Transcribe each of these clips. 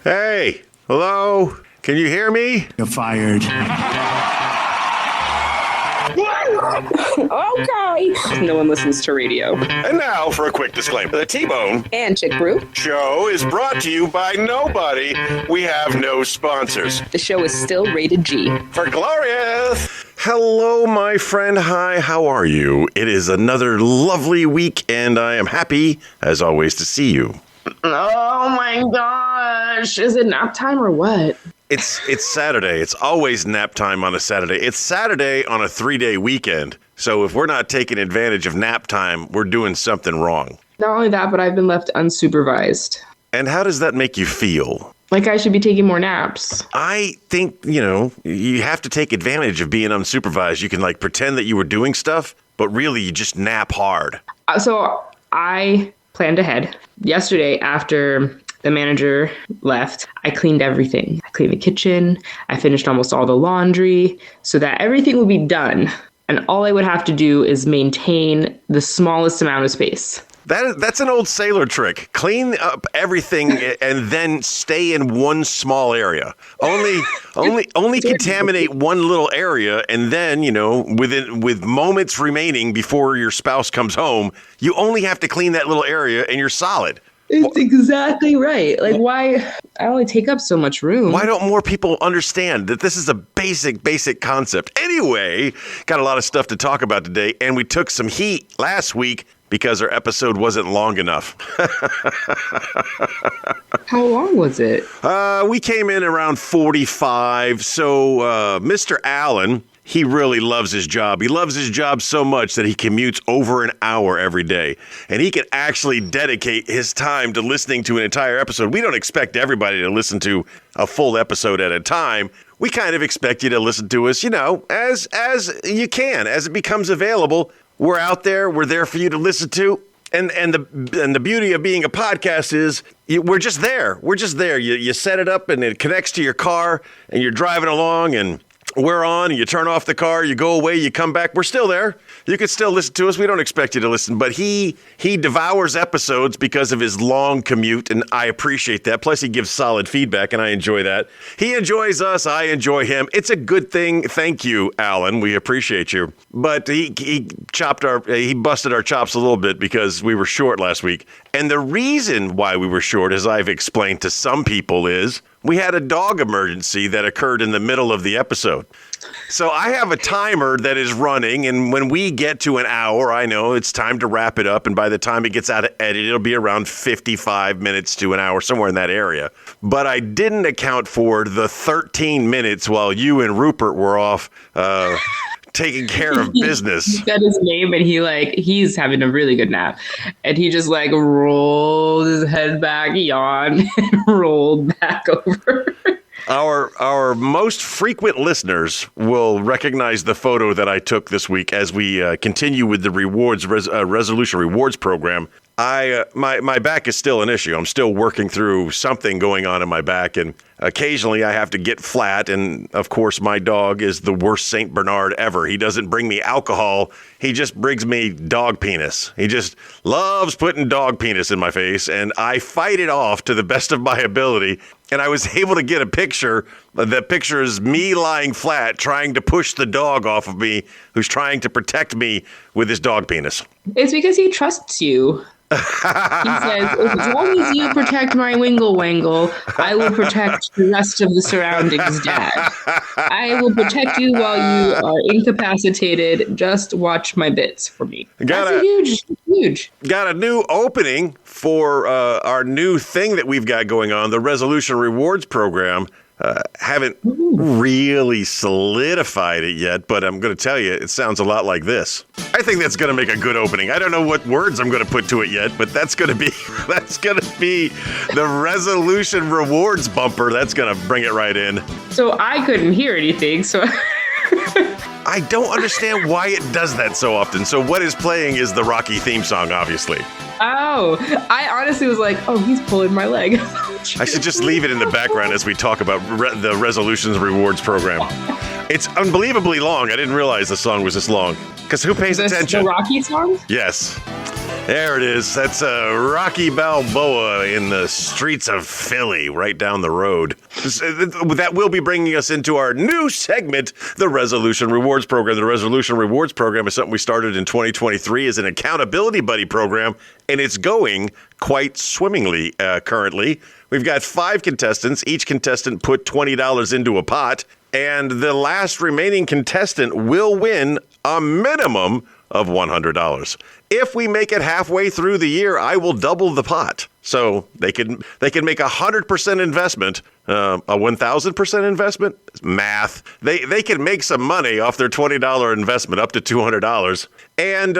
Hey, hello? Can you hear me? You're fired. Okay. No one listens to radio. And now for a quick disclaimer. The T-Bone And ChickBrew. Show is brought to you by nobody. We have no sponsors. The show is still rated G. For glorious. Hello, my friend. Hi, how are you? It is another lovely week, and I am happy, as always, to see you. Oh my gosh. Is it nap time or what? It's Saturday. It's always nap time on a Saturday. It's Saturday on a 3-day weekend. So if we're not taking advantage of nap time, we're doing something wrong. Not only that, but I've been left unsupervised. And how does that make you feel? Like I should be taking more naps. I think, you have to take advantage of being unsupervised. You can pretend that you were doing stuff, but really you just nap hard. So I planned ahead. Yesterday, after the manager left, I cleaned everything. I cleaned the kitchen. I finished almost all the laundry so that everything would be done. And all I would have to do is maintain the smallest amount of space. That's an old sailor trick. Clean up everything and then stay in one small area. Only contaminate one little area, and then, with moments remaining before your spouse comes home, you only have to clean that little area and you're solid. It's exactly right. Why I only take up so much room? Why don't more people understand that this is a basic concept? Anyway, got a lot of stuff to talk about today, and we took some heat last week because our episode wasn't long enough. How long was it? We came in around 45. So Mr. Allan, he really loves his job. He loves his job so much that he commutes over an hour every day. And he can actually dedicate his time to listening to an entire episode. We don't expect everybody to listen to a full episode at a time. We kind of expect you to listen to us, as you can, as it becomes available. We're out there. We're there for you to listen to. And the beauty of being a podcast is we're just there. We're just there. You set it up and it connects to your car and you're driving along and we're on, and you turn off the car, you go away, you come back, we're still there. You can still listen to us. We don't expect you to listen, but he devours episodes because of his long commute, and I appreciate that. Plus, he gives solid feedback, and I enjoy that. He enjoys us. I enjoy him. It's a good thing. Thank you, Allan. We appreciate you. But he busted our chops a little bit because we were short last week. And the reason why we were short, as I've explained to some people, is we had a dog emergency that occurred in the middle of the episode. So I have a timer that is running, and when we get to an hour, I know it's time to wrap it up, and by the time it gets out of edit, it'll be around 55 minutes to an hour, somewhere in that area. But I didn't account for the 13 minutes while you and Rupert were off taking care of business. He said his name, and he's having a really good nap. And he just rolled his head back, yawned, and rolled back over. Our most frequent listeners will recognize the photo that I took this week as we continue with the resolution rewards program. My back is still an issue. I'm still working through something going on in my back, and occasionally I have to get flat. And of course, my dog is the worst Saint Bernard ever. He doesn't bring me alcohol. He just brings me dog penis. He just loves putting dog penis in my face, and I fight it off to the best of my ability. And I was able to get a picture. The picture is me lying flat, trying to push the dog off of me, who's trying to protect me with his dog penis. It's because he trusts you. He says, as long as you protect my wingle wangle, I will protect the rest of the surroundings, Dad. I will protect you while you are incapacitated. Just watch my bits for me. That's huge. Got a new opening for our new thing that we've got going on, the Resolution Rewards Program. Haven't really solidified it yet, but I'm going to tell you, it sounds a lot like this. I think that's going to make a good opening. I don't know what words I'm going to put to it yet, but that's going to be the Resolution Rewards bumper. That's going to bring it right in. So I couldn't hear anything, so I don't understand why it does that so often. So what is playing is the Rocky theme song, obviously. Oh, I honestly was like, oh, he's pulling my leg. I should just leave it in the background as we talk about the Resolutions Rewards Program. It's unbelievably long. I didn't realize the song was this long. Because who pays attention? The Rocky song? Yes. There it is. That's Rocky Balboa in the streets of Philly, right down the road. That will be bringing us into our new segment, the Resolution Rewards Program. The Resolution Rewards Program is something we started in 2023 as an accountability buddy program, and it's going quite swimmingly currently. We've got 5 contestants. Each contestant put $20 into a pot, and the last remaining contestant will win a minimum of $100. If we make it halfway through the year, I will double the pot. So they can make 100% investment, a 1,000% investment. Math. They can make some money off their $20 investment, up to $200. And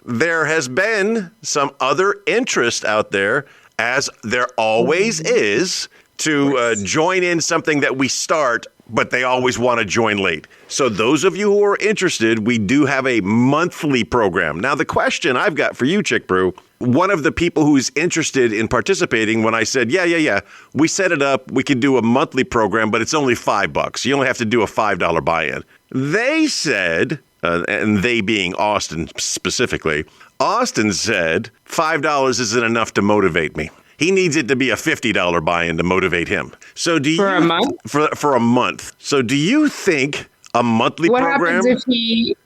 there has been some other interest out there, as there always is, to join in something that we start, but they always want to join late. So those of you who are interested, we do have a monthly program. Now, the question I've got for you, ChickBrew, one of the people who's interested in participating, when I said, yeah, we set it up, we can do a monthly program, but it's only $5. You only have to do a $5 buy-in. They said, and they being Austin specifically, Austin said $5 isn't enough to motivate me. He needs it to be a $50 buy-in to motivate him. So do you for a month? For a month. So do you think a monthly program?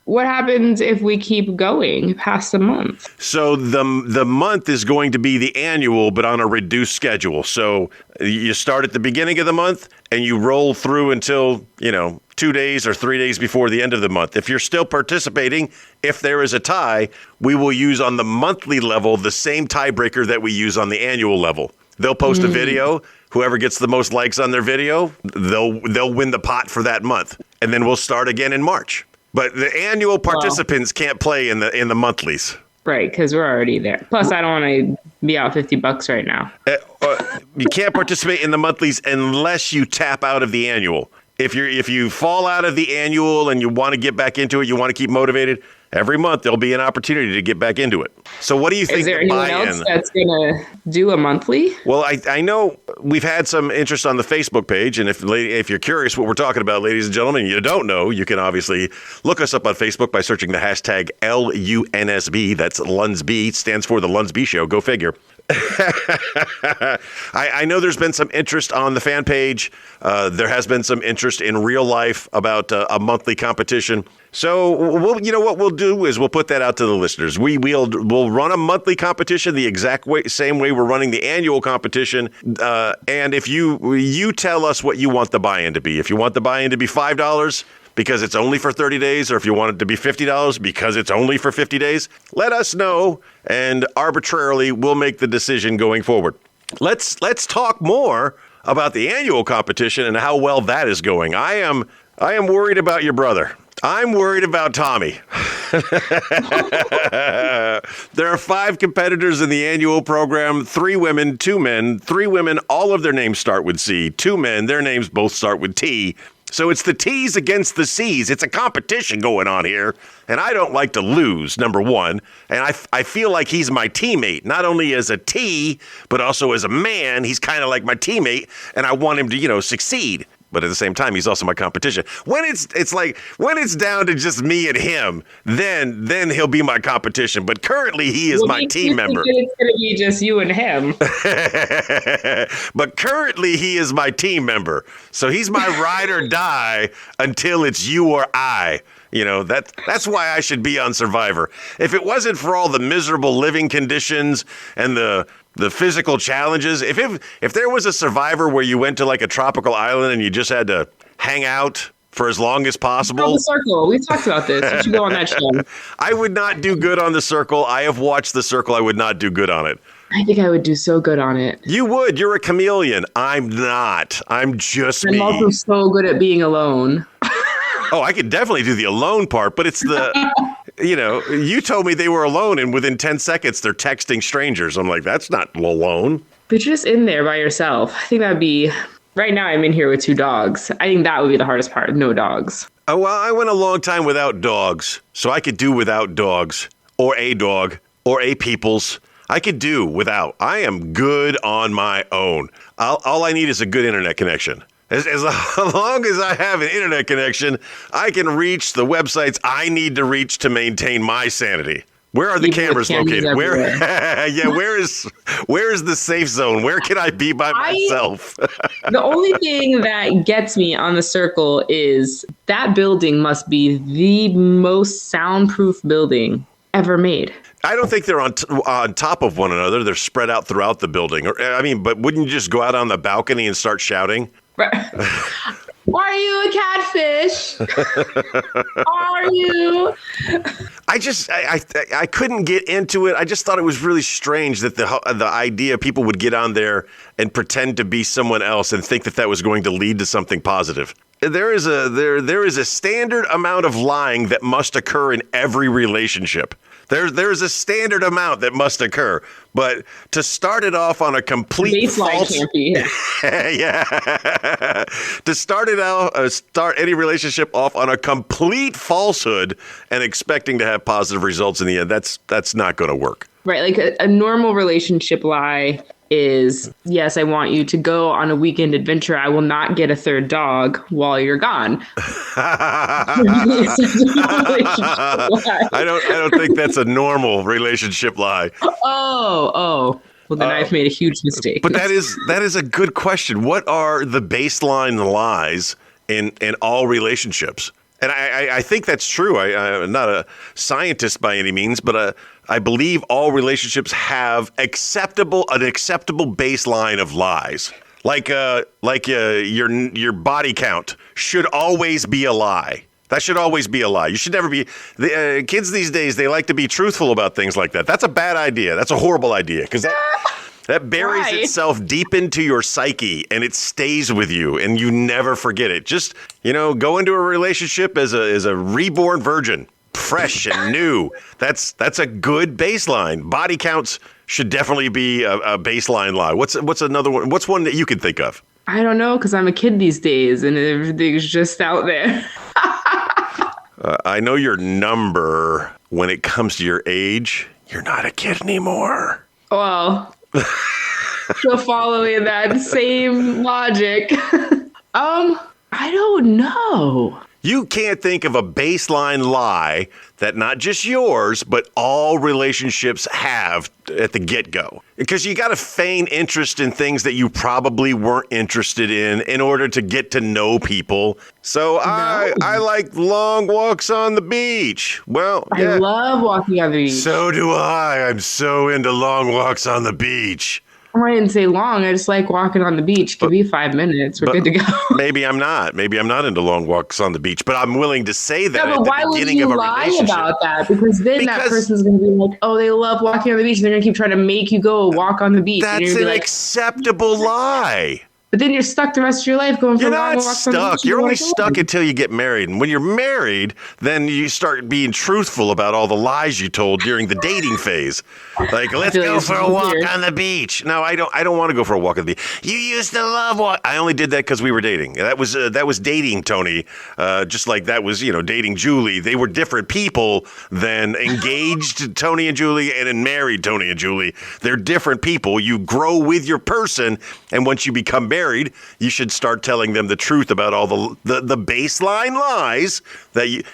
What happens if we keep going past the month? So the month is going to be the annual, but on a reduced schedule. So you start at the beginning of the month and you roll through until, 2 days or 3 days before the end of the month. If you're still participating, if there is a tie, we will use on the monthly level the same tiebreaker that we use on the annual level. They'll post a video. Whoever gets the most likes on their video, they'll win the pot for that month. And then we'll start again in March. But the annual participants can't play in the monthlies. Right, because we're already there. Plus, I don't want to be out $50 right now. You can't participate in the monthlies unless you tap out of the annual. If you fall out of the annual and you want to get back into it, you want to keep motivated, every month there'll be an opportunity to get back into it. So what do you think? Is there anyone else that's going to do a monthly? Well, I know we've had some interest on the Facebook page, and if you're curious what we're talking about, ladies and gentlemen, you don't know, you can obviously look us up on Facebook by searching the hashtag LUNSB. That's LUNSB, stands for The LUNSB Show. Go figure. I know there's been some interest on the fan page. There has been some interest in real life about a monthly competition. So what we'll do is we'll put that out to the listeners. We'll run a monthly competition the exact same way we're running the annual competition. And if you tell us what you want the buy-in to be. If you want the buy-in to be $5 because it's only for 30 days, or if you want it to be $50 because it's only for 50 days, let us know, and arbitrarily we'll make the decision going forward. Let's talk more about the annual competition and how well that is going. I am worried about your brother. I'm worried about Tommy. There are 5 competitors in the annual program, 3 women, 2 men. 3 women, all of their names start with C. 2 men, their names both start with T. So it's the T's against the C's. It's a competition going on here, and I don't like to lose, number one. And I feel like he's my teammate, not only as a T, but also as a man. He's kind of like my teammate, and I want him to, succeed. But at the same time, he's also my competition. When it's down to just me and him, then he'll be my competition. But currently, he is my team member. It's going to be just you and him. But currently, he is my team member. So he's my ride or die until it's you or I. That's why I should be on Survivor. If it wasn't for all the miserable living conditions and the physical challenges, if there was a Survivor where you went to like a tropical island and you just had to hang out for as long as possible. The Circle. We've talked about this. You should go on that show. I would not do good on The Circle. I have watched The Circle. I would not do good on it. I think I would do so good on it. You would. You're a chameleon. I'm not. I'm just me. I'm also so good at being alone. Oh, I could definitely do the alone part, but it's you told me they were alone and within 10 seconds they're texting strangers. I'm like, that's not alone. But you're just in there by yourself. I think that'd be, right now I'm in here with 2 dogs. I think that would be the hardest part, no dogs. Oh, well, I went a long time without dogs, so I could do without dogs or a dog or a peoples. I could do without. I am good on my own. All I need is a good internet connection. As long as I have an internet connection, I can reach the websites I need to reach to maintain my sanity. Where are the Even with cameras cameras located? Where? everywhere. Yeah, where is the safe zone? Where can I be by myself? The only thing that gets me on the circle is that building must be the most soundproof building ever made. I don't think they're on top of one another. They're spread out throughout the building. But wouldn't you just go out on the balcony and start shouting? Are you a catfish? Are you? I couldn't get into it. I just thought it was really strange that the idea people would get on there and pretend to be someone else and think that was going to lead to something positive. There is a standard amount of lying that must occur in every relationship. There's a standard amount that must occur, but to start it off on a complete false, can't be. yeah, to start any relationship off on a complete falsehood and expecting to have positive results in the end, that's not going to work. Right, like a normal relationship lie is, yes, I want you to go on a weekend adventure. I will not get a third dog while you're gone. I don't think that's a normal relationship lie. Oh. Well, then I've made a huge mistake. But that is a good question. What are the baseline lies in all relationships? And I think that's true. I'm not a scientist by any means, but I believe all relationships have an acceptable baseline of lies. Like your body count should always be a lie. That should always be a lie. You should never be. Kids these days, they like to be truthful about things like that. That's a bad idea. That's a horrible idea because that buries itself deep into your psyche and it stays with you and you never forget it. Just, go into a relationship as a reborn virgin, fresh and new. That's a good baseline. Body counts should definitely be a baseline lie. What's another one? What's one that you could think of? I don't know, because I'm a kid these days and everything's just out there. I know your number when it comes to your age. You're not a kid anymore. Well, so following that same logic, I don't know. You can't think of a baseline lie that not just yours, but all relationships have at the get-go. Because you got to feign interest in things that you probably weren't interested in order to get to know people. So I like long walks on the beach. Well, yeah. I love walking on the beach. So do I. I'm so into long walks on the beach. I didn't say long. I just like walking on the beach. Give me 5 minutes. We're good to go. Maybe I'm not. Maybe I'm not into long walks on the beach, but I'm willing to say that at the beginning of a relationship. Why would you lie about that? Because then that person's going to be like, oh, they love walking on the beach. And they're going to keep trying to make you go walk on the beach. That's an acceptable lie. But then you're stuck the rest of your life going for long walks on the beach. You're only stuck until you get married. And when you're married, then you start being truthful about all the lies you told during the dating phase. Like, let's go for a walk on the beach. No, I don't want to go for a walk on the beach. You used to love walk. I only did that because we were dating. That was dating Tony. Just like that was, dating Julie. They were different people than engaged Tony and Julie and married Tony and Julie. They're different people. You grow with your person, and once you become married, you should start telling them the truth about all the baseline lies that you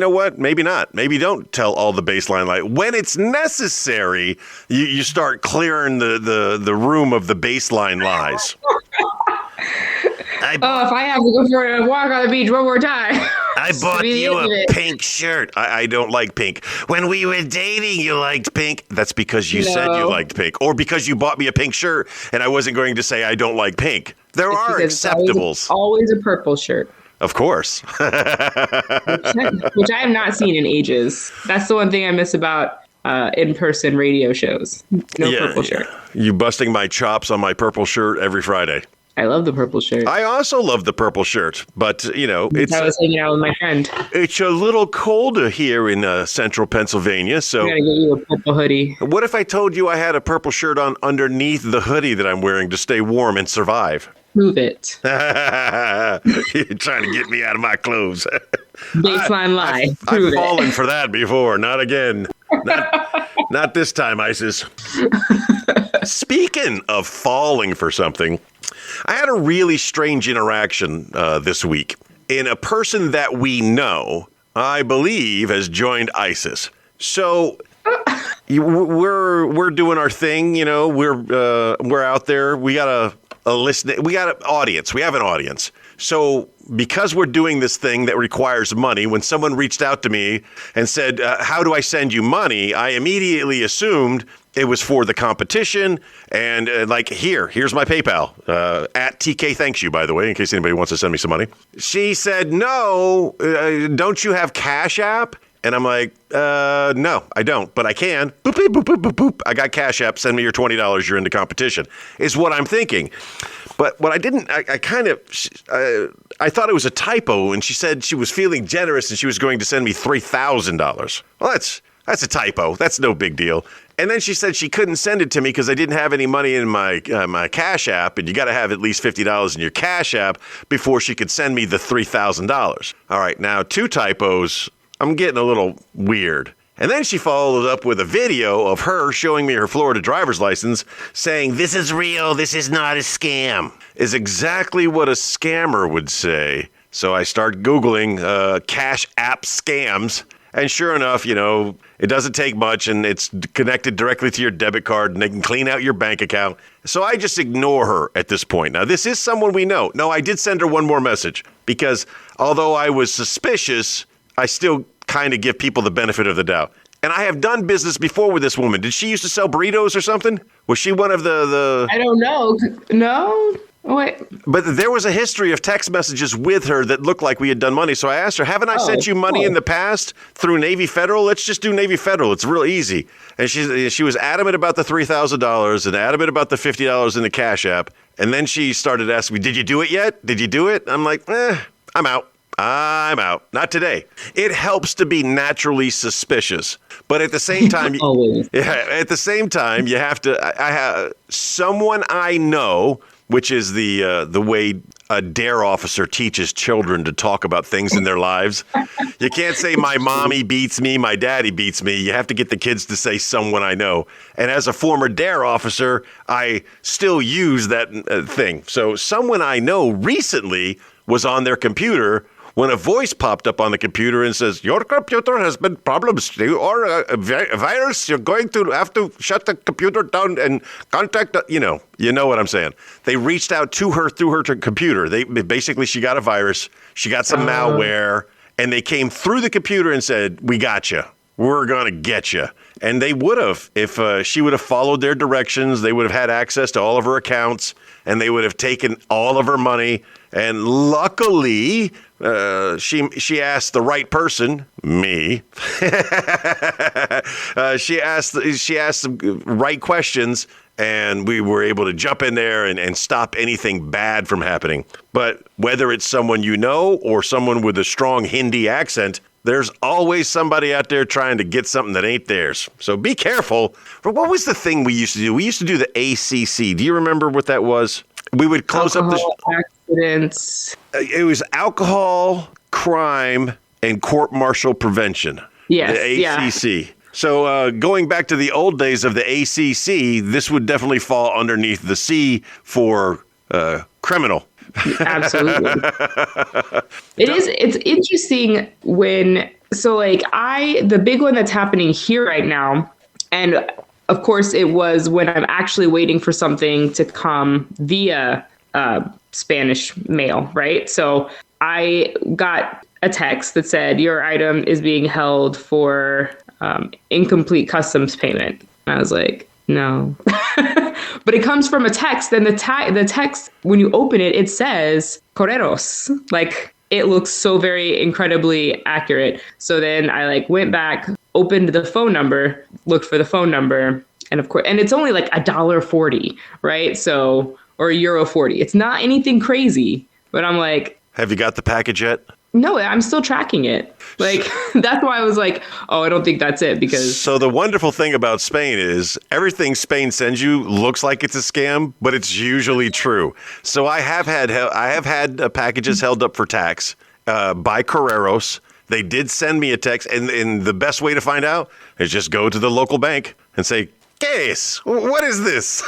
know what? Maybe not. Maybe don't tell all the baseline lies. When it's necessary, you start clearing the room of the baseline lies. If I have to go for a walk on the beach one more time. I bought you a pink shirt. I don't like pink. When we were dating, you liked pink. That's because you said you liked pink. Or because you bought me a pink shirt and I wasn't going to say I don't like pink. There are acceptables. Always a purple shirt. Of course. Which I have not seen in ages. That's the one thing I miss about in-person radio shows. Purple shirt. You busting my chops on my purple shirt every Friday. I love the purple shirt. I also love the purple shirt, but it's. I was hanging out with my friend. It's a little colder here in central Pennsylvania, so. I'm gonna get you a purple hoodie. What if I told you I had a purple shirt on underneath the hoodie that I'm wearing to stay warm and survive? Prove it. You're trying to get me out of my clothes. Baseline lie. I've fallen for that before. Not again. Not this time, Isis. Speaking of falling for something, I had a really strange interaction this week. In a person that we know, I believe, has joined ISIS. So we're doing our thing. You know, we're out there. We got a listen. We got an audience. We have an audience. So because we're doing this thing that requires money, when someone reached out to me and said, how do I send you money? I immediately assumed it was for the competition. And here's my PayPal, at TK Thanks You, by the way, in case anybody wants to send me some money. She said, no, don't you have Cash App? And I'm like, no, I don't, but I can. Boop, boop, boop, boop, boop, boop. I got Cash App. Send me your $20. You're in the competition, is what I'm thinking. But what I didn't, I thought it was a typo. And she said she was feeling generous and she was going to send me $3,000. Well, that's a typo. That's no big deal. And then she said she couldn't send it to me because I didn't have any money in my Cash App, and you got to have at least $50 in your Cash App before she could send me the $3,000. All right, now 2 typos. I'm getting a little weird. And then she followed up with a video of her showing me her Florida driver's license saying, this is real, this is not a scam, is exactly what a scammer would say. So I start Googling Cash App scams. And sure enough, you know, it doesn't take much and it's connected directly to your debit card and they can clean out your bank account. So I just ignore her at this point. Now, this is someone we know. No, I did send her one more message because although I was suspicious, I still kind of give people the benefit of the doubt. And I have done business before with this woman. Did she used to sell burritos or something? Was she one of the... I don't know. No? Wait. But there was a history of text messages with her that looked like we had done money. So I asked her, haven't I sent you money in the past through Navy Federal? Let's just do Navy Federal. It's real easy. And she was adamant about the $3,000 and adamant about the $50 in the Cash App. And then she started asking me, did you do it yet? Did you do it? I'm like, I'm out. I'm out. Not today. It helps to be naturally suspicious. But at the same time, you have to, I have someone I know, which is the way a DARE officer teaches children to talk about things in their lives. You can't say my mommy beats me, my daddy beats me. You have to get the kids to say someone I know. And as a former DARE officer, I still use that thing. So someone I know recently was on their computer when a voice popped up on the computer and says, your computer has been problems or a virus, you're going to have to shut the computer down and contact, you know what I'm saying. They reached out to her through her computer. She got a virus, she got some malware, and they came through the computer and said, we got you. We're going to get you. And they would have, if she would have followed their directions, they would have had access to all of her accounts, and they would have taken all of her money. And luckily, she asked the right person, me. She asked the right questions, and we were able to jump in there and stop anything bad from happening. But whether it's someone you know or someone with a strong Hindi accent, there's always somebody out there trying to get something that ain't theirs. So be careful. But what was the thing we used to do? We used to do the ACC. Do you remember what that was? We would close up the accidents. It was alcohol, crime, and court-martial prevention. Yes, the ACC. Yeah. So going back to the old days of the ACC, this would definitely fall underneath the C for criminal. Absolutely. It's interesting the big one that's happening here right now, and of course it was when I'm actually waiting for something to come via Spanish mail, right? So I got a text that said your item is being held for incomplete customs payment. And I was like, no. But it comes from a text, and the text, when you open it, it says Correros. Like, it looks so very incredibly accurate. So then I went back, opened the phone number, looked for the phone number, and of course, and it's only like $1.40, right? So, or €1.40. It's not anything crazy, but I'm like, have you got the package yet? No, I'm still tracking it. That's why I was like, oh, I don't think that's it, because... So the wonderful thing about Spain is everything Spain sends you looks like it's a scam, but it's usually true. So I have had packages held up for tax by Correros. They did send me a text, and the best way to find out is just go to the local bank and say, ¿Qué es? What is this?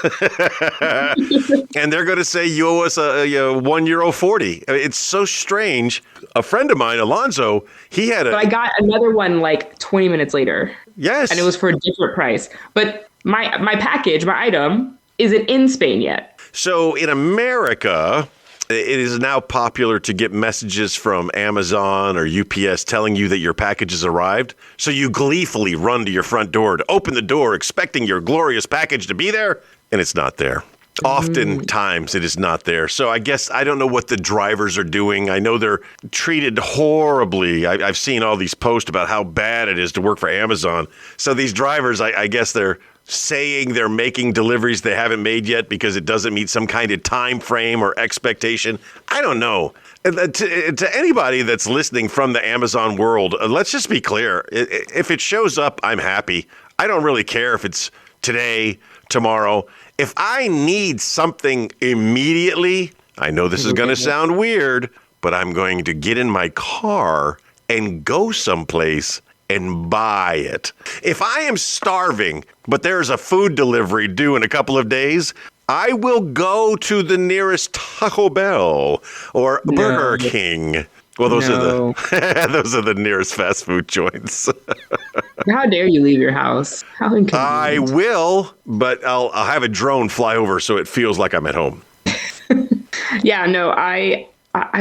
And they're going to say you owe us a €1.40. It's so strange. A friend of mine, Alonzo, he had But I got another one like 20 minutes later. Yes. And it was for a different price. But my package, my item, isn't in Spain yet. So in America, it is now popular to get messages from Amazon or UPS telling you that your package has arrived. So you gleefully run to your front door to open the door, expecting your glorious package to be there, and it's not there. Oftentimes it is not there. So I guess I don't know what the drivers are doing. I know they're treated horribly. I've seen all these posts about how bad it is to work for Amazon. So these drivers, I guess they're saying they're making deliveries they haven't made yet because it doesn't meet some kind of time frame or expectation. I don't know. To anybody that's listening from the Amazon world, let's just be clear. If it shows up, I'm happy. I don't really care if it's today, tomorrow. If I need something immediately, I know this is going to sound weird, but I'm going to get in my car and go someplace and buy it. If I am starving, but there's a food delivery due in a couple of days, I will go to the nearest Taco Bell or Burger King. Well, those are the nearest fast food joints. How dare you leave your house? How inconvenient. I will, but I'll have a drone fly over so it feels like I'm at home. Yeah, no, I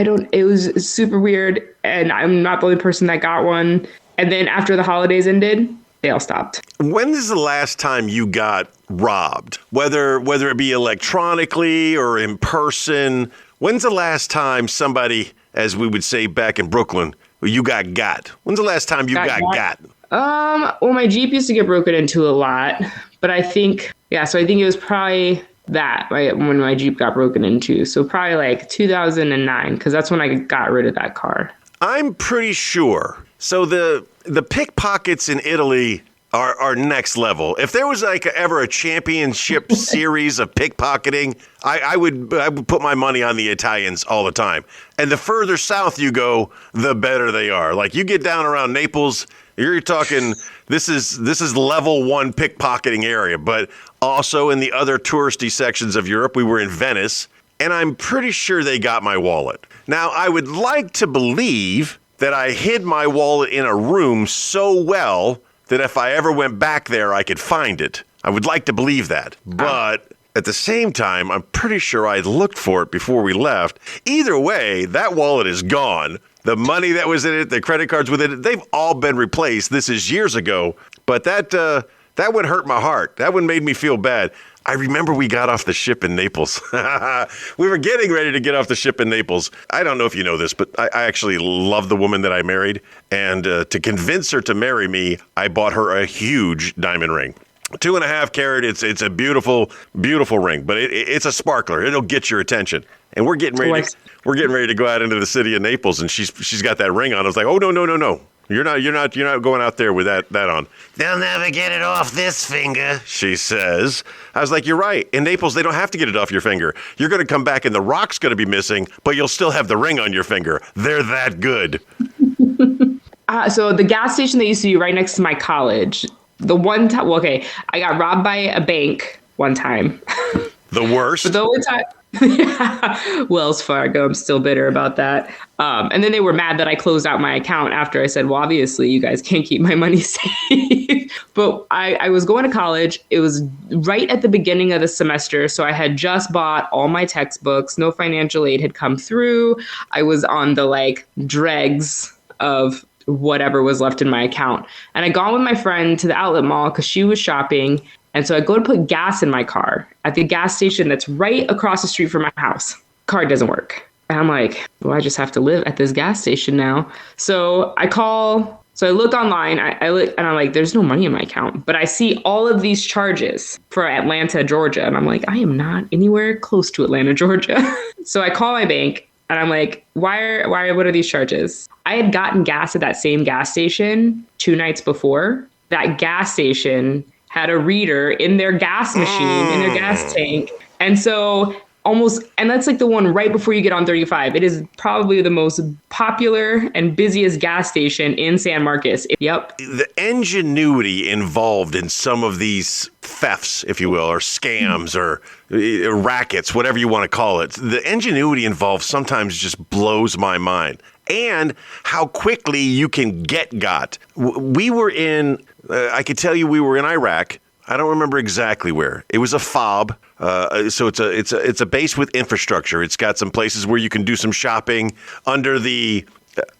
don't. It was super weird, and I'm not the only person that got one. And then after the holidays ended, they all stopped. When is the last time you got robbed? Whether it be electronically or in person, when's the last time somebody, as we would say back in Brooklyn, you got? When's the last time you got? Well, my Jeep used to get broken into a lot, but I think it was probably that, right, when my Jeep got broken into. So probably like 2009, because that's when I got rid of that car. I'm pretty sure. So the pickpockets in Italy are next level. If there was like ever a championship series of pickpocketing, I would put my money on the Italians all the time. And the further south you go, the better they are. Like you get down around Naples, you're talking this is level 1 pickpocketing area. But also in the other touristy sections of Europe, we were in Venice, and I'm pretty sure they got my wallet. Now, I would like to believe that I hid my wallet in a room so well that if I ever went back there, I could find it. I would like to believe that. But at the same time, I'm pretty sure I looked for it before we left. Either way, that wallet is gone. The money that was in it, the credit cards with it, they've all been replaced. This is years ago. But that would hurt my heart. That one made me feel bad. I remember we got off the ship in Naples. We were getting ready to get off the ship in Naples. I don't know if you know this, but I actually love the woman that I married. And to convince her to marry me, I bought her a huge diamond ring. 2.5 carat. It's a beautiful, beautiful ring, but it's a sparkler. It'll get your attention. And we're getting ready to go out into the city of Naples, and she's got that ring on. I was like, oh no. You're not going out there with that on. They'll never get it off this finger, she says. I was like, you're right. In Naples, they don't have to get it off your finger. You're going to come back and the rock's going to be missing, but you'll still have the ring on your finger. They're that good. So the gas station that used to be right next to my college, the one time, I got robbed by a bank one time. The worst? But the only time. Wells Fargo. I'm still bitter about that. And then they were mad that I closed out my account after I said, well, obviously you guys can't keep my money safe. But I was going to college. It was right at the beginning of the semester. So I had just bought all my textbooks. No financial aid had come through. I was on the dregs of whatever was left in my account. And I gone with my friend to the outlet mall because she was shopping. And so I go to put gas in my car at the gas station that's right across the street from my house. Card doesn't work. And I'm like, well, I just have to live at this gas station now. So I look online, I look, and I'm like, there's no money in my account. But I see all of these charges for Atlanta, Georgia. And I'm like, I am not anywhere close to Atlanta, Georgia. So I call my bank and I'm like, what are these charges? I had gotten gas at that same gas station 2 nights before. That gas station had a reader in their gas machine, in their gas tank. And so and that's the one right before you get on 35. It is probably the most popular and busiest gas station in San Marcos. Yep. The ingenuity involved in some of these thefts, if you will, or scams or rackets, whatever you want to call it. The ingenuity involved sometimes just blows my mind. And how quickly you can get got. We were in, I could tell you we were in Iraq. I don't remember exactly where. It was a FOB. So it's a base with infrastructure. It's got some places where you can do some shopping under the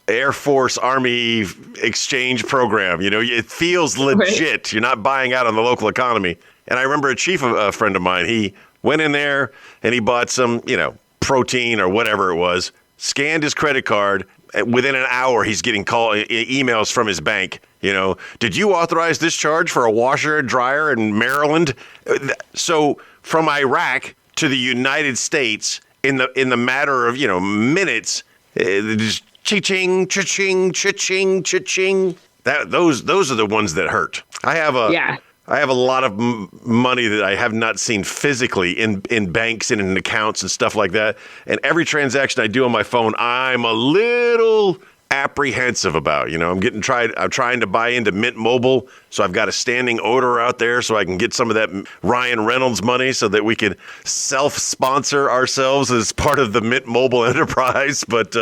Air Force Army exchange program. You know, it feels legit. Right. You're not buying out on the local economy. And I remember a friend of mine, he went in there and he bought some, protein or whatever it was, scanned his credit card. Within an hour, he's getting emails from his bank. Did you authorize this charge for a washer and dryer in Maryland? So from Iraq to the United States in the matter of minutes, just cha-ching, cha-ching, cha-ching, cha-ching. Those are the ones that hurt. I have a lot of money that I have not seen physically in banks and in accounts and stuff like that. And every transaction I do on my phone, I'm a little apprehensive about. I'm trying to buy into Mint Mobile, so I've got a standing order out there so I can get some of that Ryan Reynolds money so that we can self-sponsor ourselves as part of the Mint Mobile enterprise. But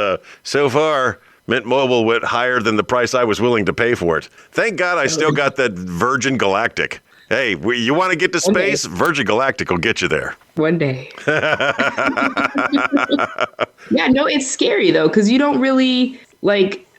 so far, Mint Mobile went higher than the price I was willing to pay for it. Thank God I still got that Virgin Galactic. Hey, you want to get to space? Virgin Galactic will get you there. One day. Yeah, no, it's scary, though, because you don't really,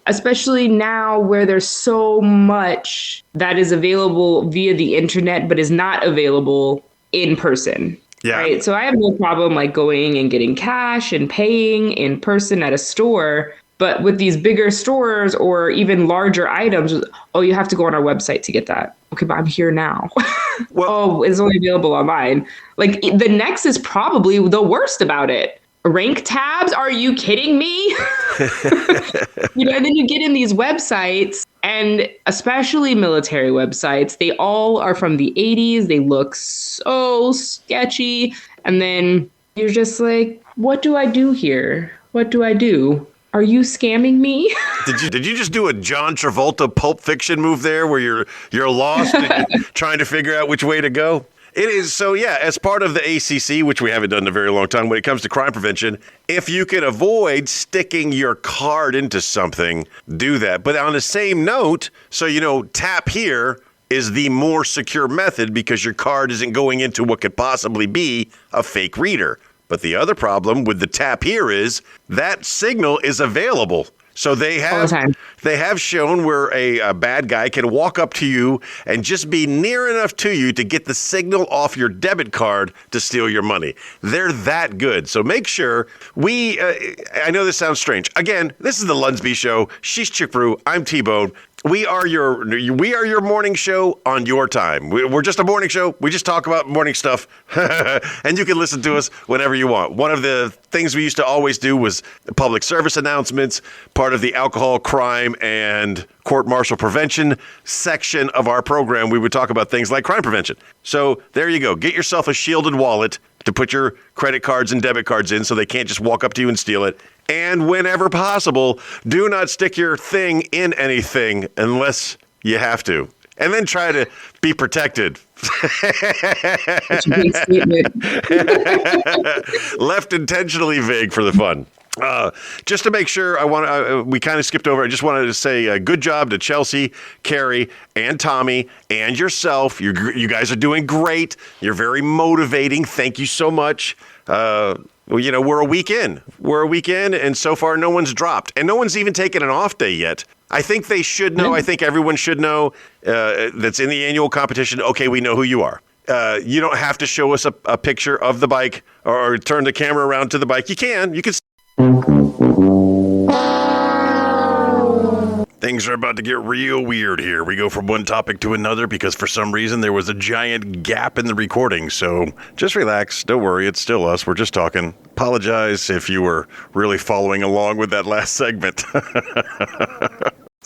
especially now where there's so much that is available via the internet but is not available in person. Yeah. Right? So I have no problem, going and getting cash and paying in person at a store. But with these bigger stores or even larger items, you have to go on our website to get that. Okay, but I'm here now. Well, it's only available online. The Next is probably the worst about it. Rank tabs? Are you kidding me? And then you get in these websites, and especially military websites, they all are from the 80s. They look so sketchy. And then you're just like, what do I do here? What do I do? Are you scamming me? Did you just do a John Travolta Pulp Fiction move there where you're lost and you're trying to figure out which way to go? It is. So, yeah, as part of the ACC, which we haven't done in a very long time, when it comes to crime prevention, if you can avoid sticking your card into something, do that. But on the same note, so, tap here is the more secure method because your card isn't going into what could possibly be a fake reader. But the other problem with the tap here is that signal is available. So they have shown where a bad guy can walk up to you and just be near enough to you to get the signal off your debit card to steal your money. They're that good. So make sure I know this sounds strange. Again, this is the LUNSB show. She's ChickBrew. I'm T-Bone. We are your morning show on your time. We're just a morning show. We just talk about morning stuff, and you can listen to us whenever you want. One of the things we used to always do was public service announcements, part of the alcohol, crime, and court-martial prevention section of our program. We would talk about things like crime prevention. So there you go. Get yourself a shielded wallet to put your credit cards and debit cards in so they can't just walk up to you and steal it. And whenever possible, do not stick your thing in anything unless you have to. And then try to be protected. That's a big statement. Left intentionally vague for the fun. Just to make sure, we kind of skipped over. I just wanted to say good job to Chelsea, Carrie, and Tommy, and yourself. You guys are doing great. You're very motivating. Thank you so much. We're a week in. And so far no one's dropped. And no one's even taken an off day yet. I think they should know. I think everyone should know that's in the annual competition. Okay, we know who you are. You don't have to show us a picture of the bike or turn the camera around to the bike. You can. Things are about to get real weird here. We go from one topic to another because for some reason there was a giant gap in the recording. So just relax. Don't worry. It's still us. We're just talking. Apologize if you were really following along with that last segment.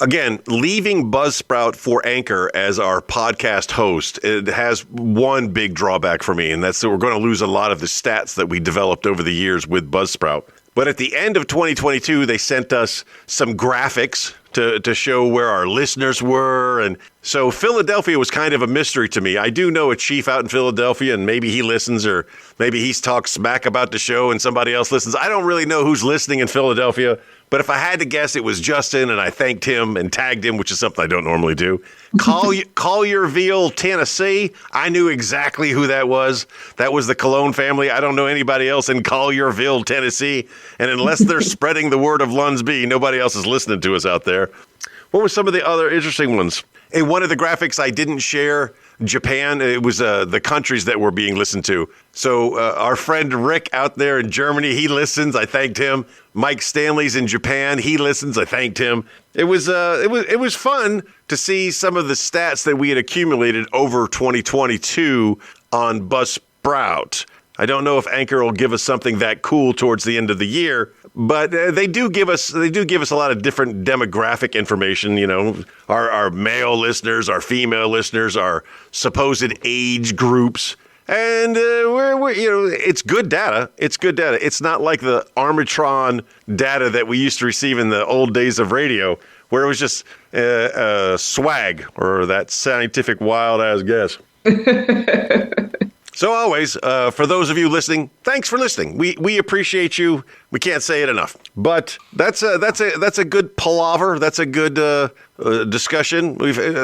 Again, leaving Buzzsprout for Anchor as our podcast host, it has one big drawback for me, and that's that we're going to lose a lot of the stats that we developed over the years with Buzzsprout. But at the end of 2022, they sent us some graphics to show where our listeners were. And so Philadelphia was kind of a mystery to me. I do know a chief out in Philadelphia, and maybe he listens, or maybe he's talked smack about the show and somebody else listens. I don't really know who's listening in Philadelphia, but if I had to guess, it was Justin, and I thanked him and tagged him, which is something I don't normally do. Collierville, Tennessee. I knew exactly who that was. That was the Cologne family. I don't know anybody else in Collierville, Tennessee. And unless they're spreading the word of LUNSB, nobody else is listening to us out there. What were some of the other interesting ones? Hey, one of the graphics I didn't share, Japan, it was the countries that were being listened to. So our friend Rick out there in Germany, he listens. I thanked him. Mike Stanley's in Japan. He listens. I thanked him. It was fun to see some of the stats that we had accumulated over 2022 on Buzzsprout. I don't know if Anchor will give us something that cool towards the end of the year, but they do give us a lot of different demographic information. You know, our male listeners, our female listeners, our supposed age groups. And we're it's good data. It's good data. It's not like the Armatron data that we used to receive in the old days of radio, where it was just swag, or that scientific wild-ass guess. So always, for those of you listening, thanks for listening. We appreciate you. We can't say it enough. But that's a good palaver. That's a good discussion.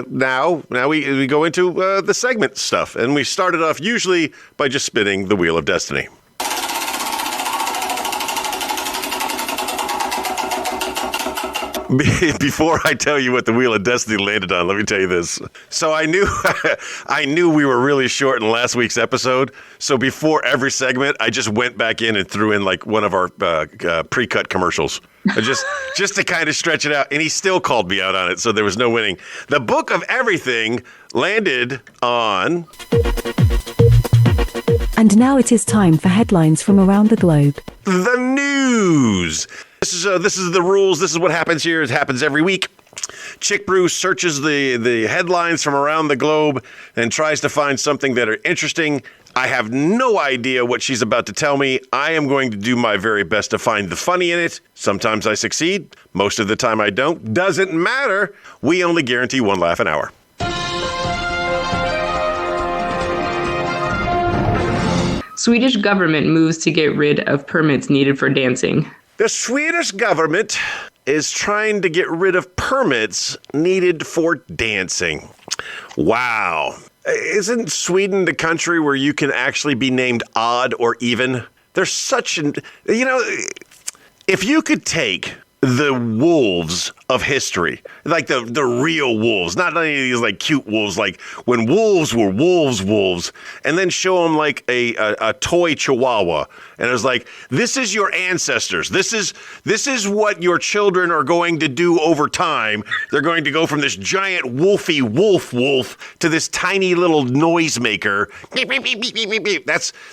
Now we go into the segment stuff, and we started off usually by just spinning the Wheel of Destiny. Before I tell you what the Wheel of Destiny landed on, let me tell you this. So I knew we were really short in last week's episode. So before every segment, I just went back in and threw in like one of our pre-cut commercials, just to kind of stretch it out. And he still called me out on it, so there was no winning. The Book of Everything landed on. And now it is time for headlines from around the globe. The news. This is the rules. This is what happens here. It happens every week. ChickBrew searches the headlines from around the globe and tries to find something that are interesting. I have no idea what she's about to tell me. I am going to do my very best to find the funny in it. Sometimes I succeed. Most of the time I don't. Doesn't matter. We only guarantee one laugh an hour. Swedish government moves to get rid of permits needed for dancing. The Swedish government is trying to get rid of permits needed for dancing. Wow. Isn't Sweden the country where you can actually be named odd or even? There's such an, if you could take the wolves of history, like the real wolves, not any of these like cute wolves, like when wolves were wolves, and then show them like a toy chihuahua, and it was like, this is your ancestors, this is what your children are going to do over time. They're going to go from this giant wolfy wolf to this tiny little noisemaker.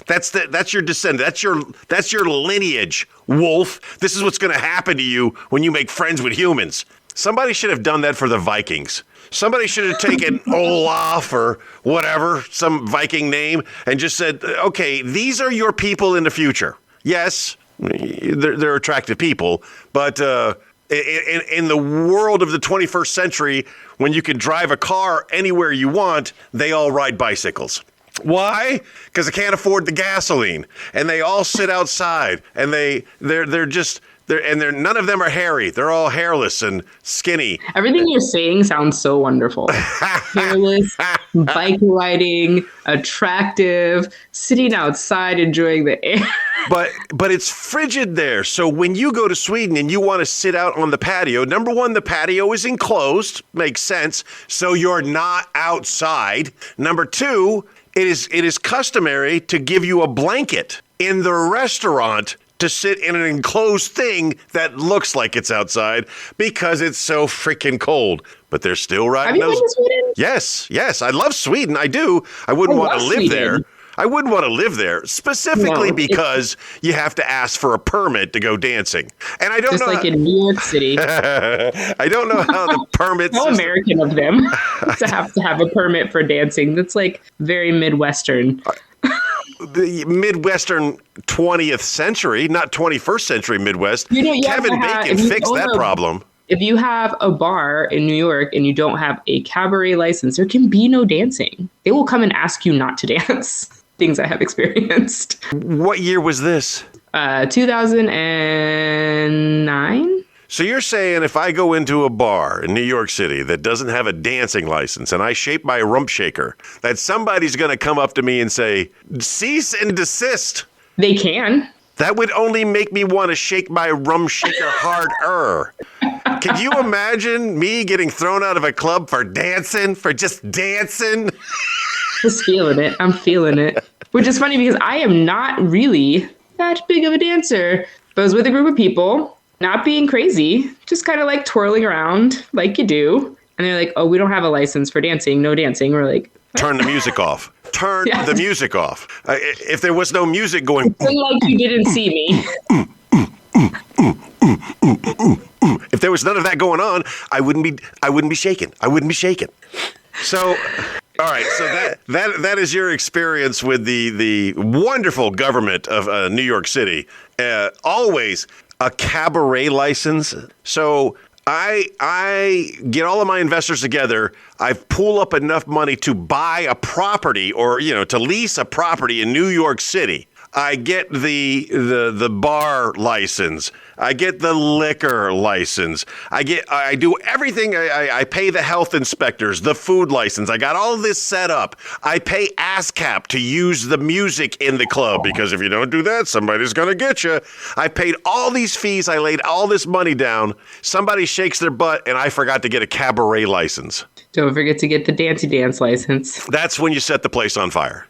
That's your descendant. That's your lineage, wolf. This is what's going to happen to you when you make friends with humans. Somebody should have done that for the Vikings. Somebody should have taken Olaf or whatever, some Viking name, and just said, okay, these are your people in the future. Yes, they're attractive people, but in the world of the 21st century, when you can drive a car anywhere you want, they all ride bicycles. Why? Because they can't afford the gasoline, and they all sit outside, and they're none of them are hairy. They're all hairless and skinny. Everything you're saying sounds so wonderful. Hairless, bike riding, attractive, sitting outside enjoying the air. But it's frigid there. So when you go to Sweden and you want to sit out on the patio, number one, the patio is enclosed. Makes sense. So you're not outside. Number two, it is customary to give you a blanket in the restaurant to sit in an enclosed thing that looks like it's outside because it's so freaking cold. But they're still riding those. Have you been to Sweden? Yes. I love Sweden. I do. I wouldn't want to live there. I wouldn't want to live there, specifically because you have to ask for a permit to go dancing. And I don't know. Just like in New York City. I don't know how the permits. How American of them to have a permit for dancing. That's like very Midwestern. the Midwestern 20th century, not 21st century Midwest. Kevin Bacon fixed that problem. If you have a bar in New York and you don't have a cabaret license, there can be no dancing. They will come and ask you not to dance. Things I have experienced. What year was this? 2009. So you're saying if I go into a bar in New York City that doesn't have a dancing license and I shape my rump shaker, that somebody's going to come up to me and say, cease and desist? They can. That would only make me want to shake my rum shaker harder. Can you imagine me getting thrown out of a club for dancing, for just dancing? Just feeling it. I'm feeling it. Which is funny because I am not really that big of a dancer. But I was with a group of people, not being crazy, just kind of like twirling around like you do. And they're like, oh, we don't have a license for dancing. No dancing. We're like, turn the music off. Turn the music off. If there was no music going, pretend like you didn't see me. If there was none of that going on, I wouldn't be shaking. I wouldn't be shaking. So, all right. So that is your experience with the wonderful government of New York City. Always a cabaret license. So I get all of my investors together. I pool up enough money to buy a property or, to lease a property in New York City. I get the bar license. I get the liquor license. I do everything. I pay the health inspectors, the food license. I got all this set up. I pay ASCAP to use the music in the club because if you don't do that, somebody's going to get you. I paid all these fees. I laid all this money down. Somebody shakes their butt and I forgot to get a cabaret license. Don't forget to get the Dancy Dance license. That's when you set the place on fire.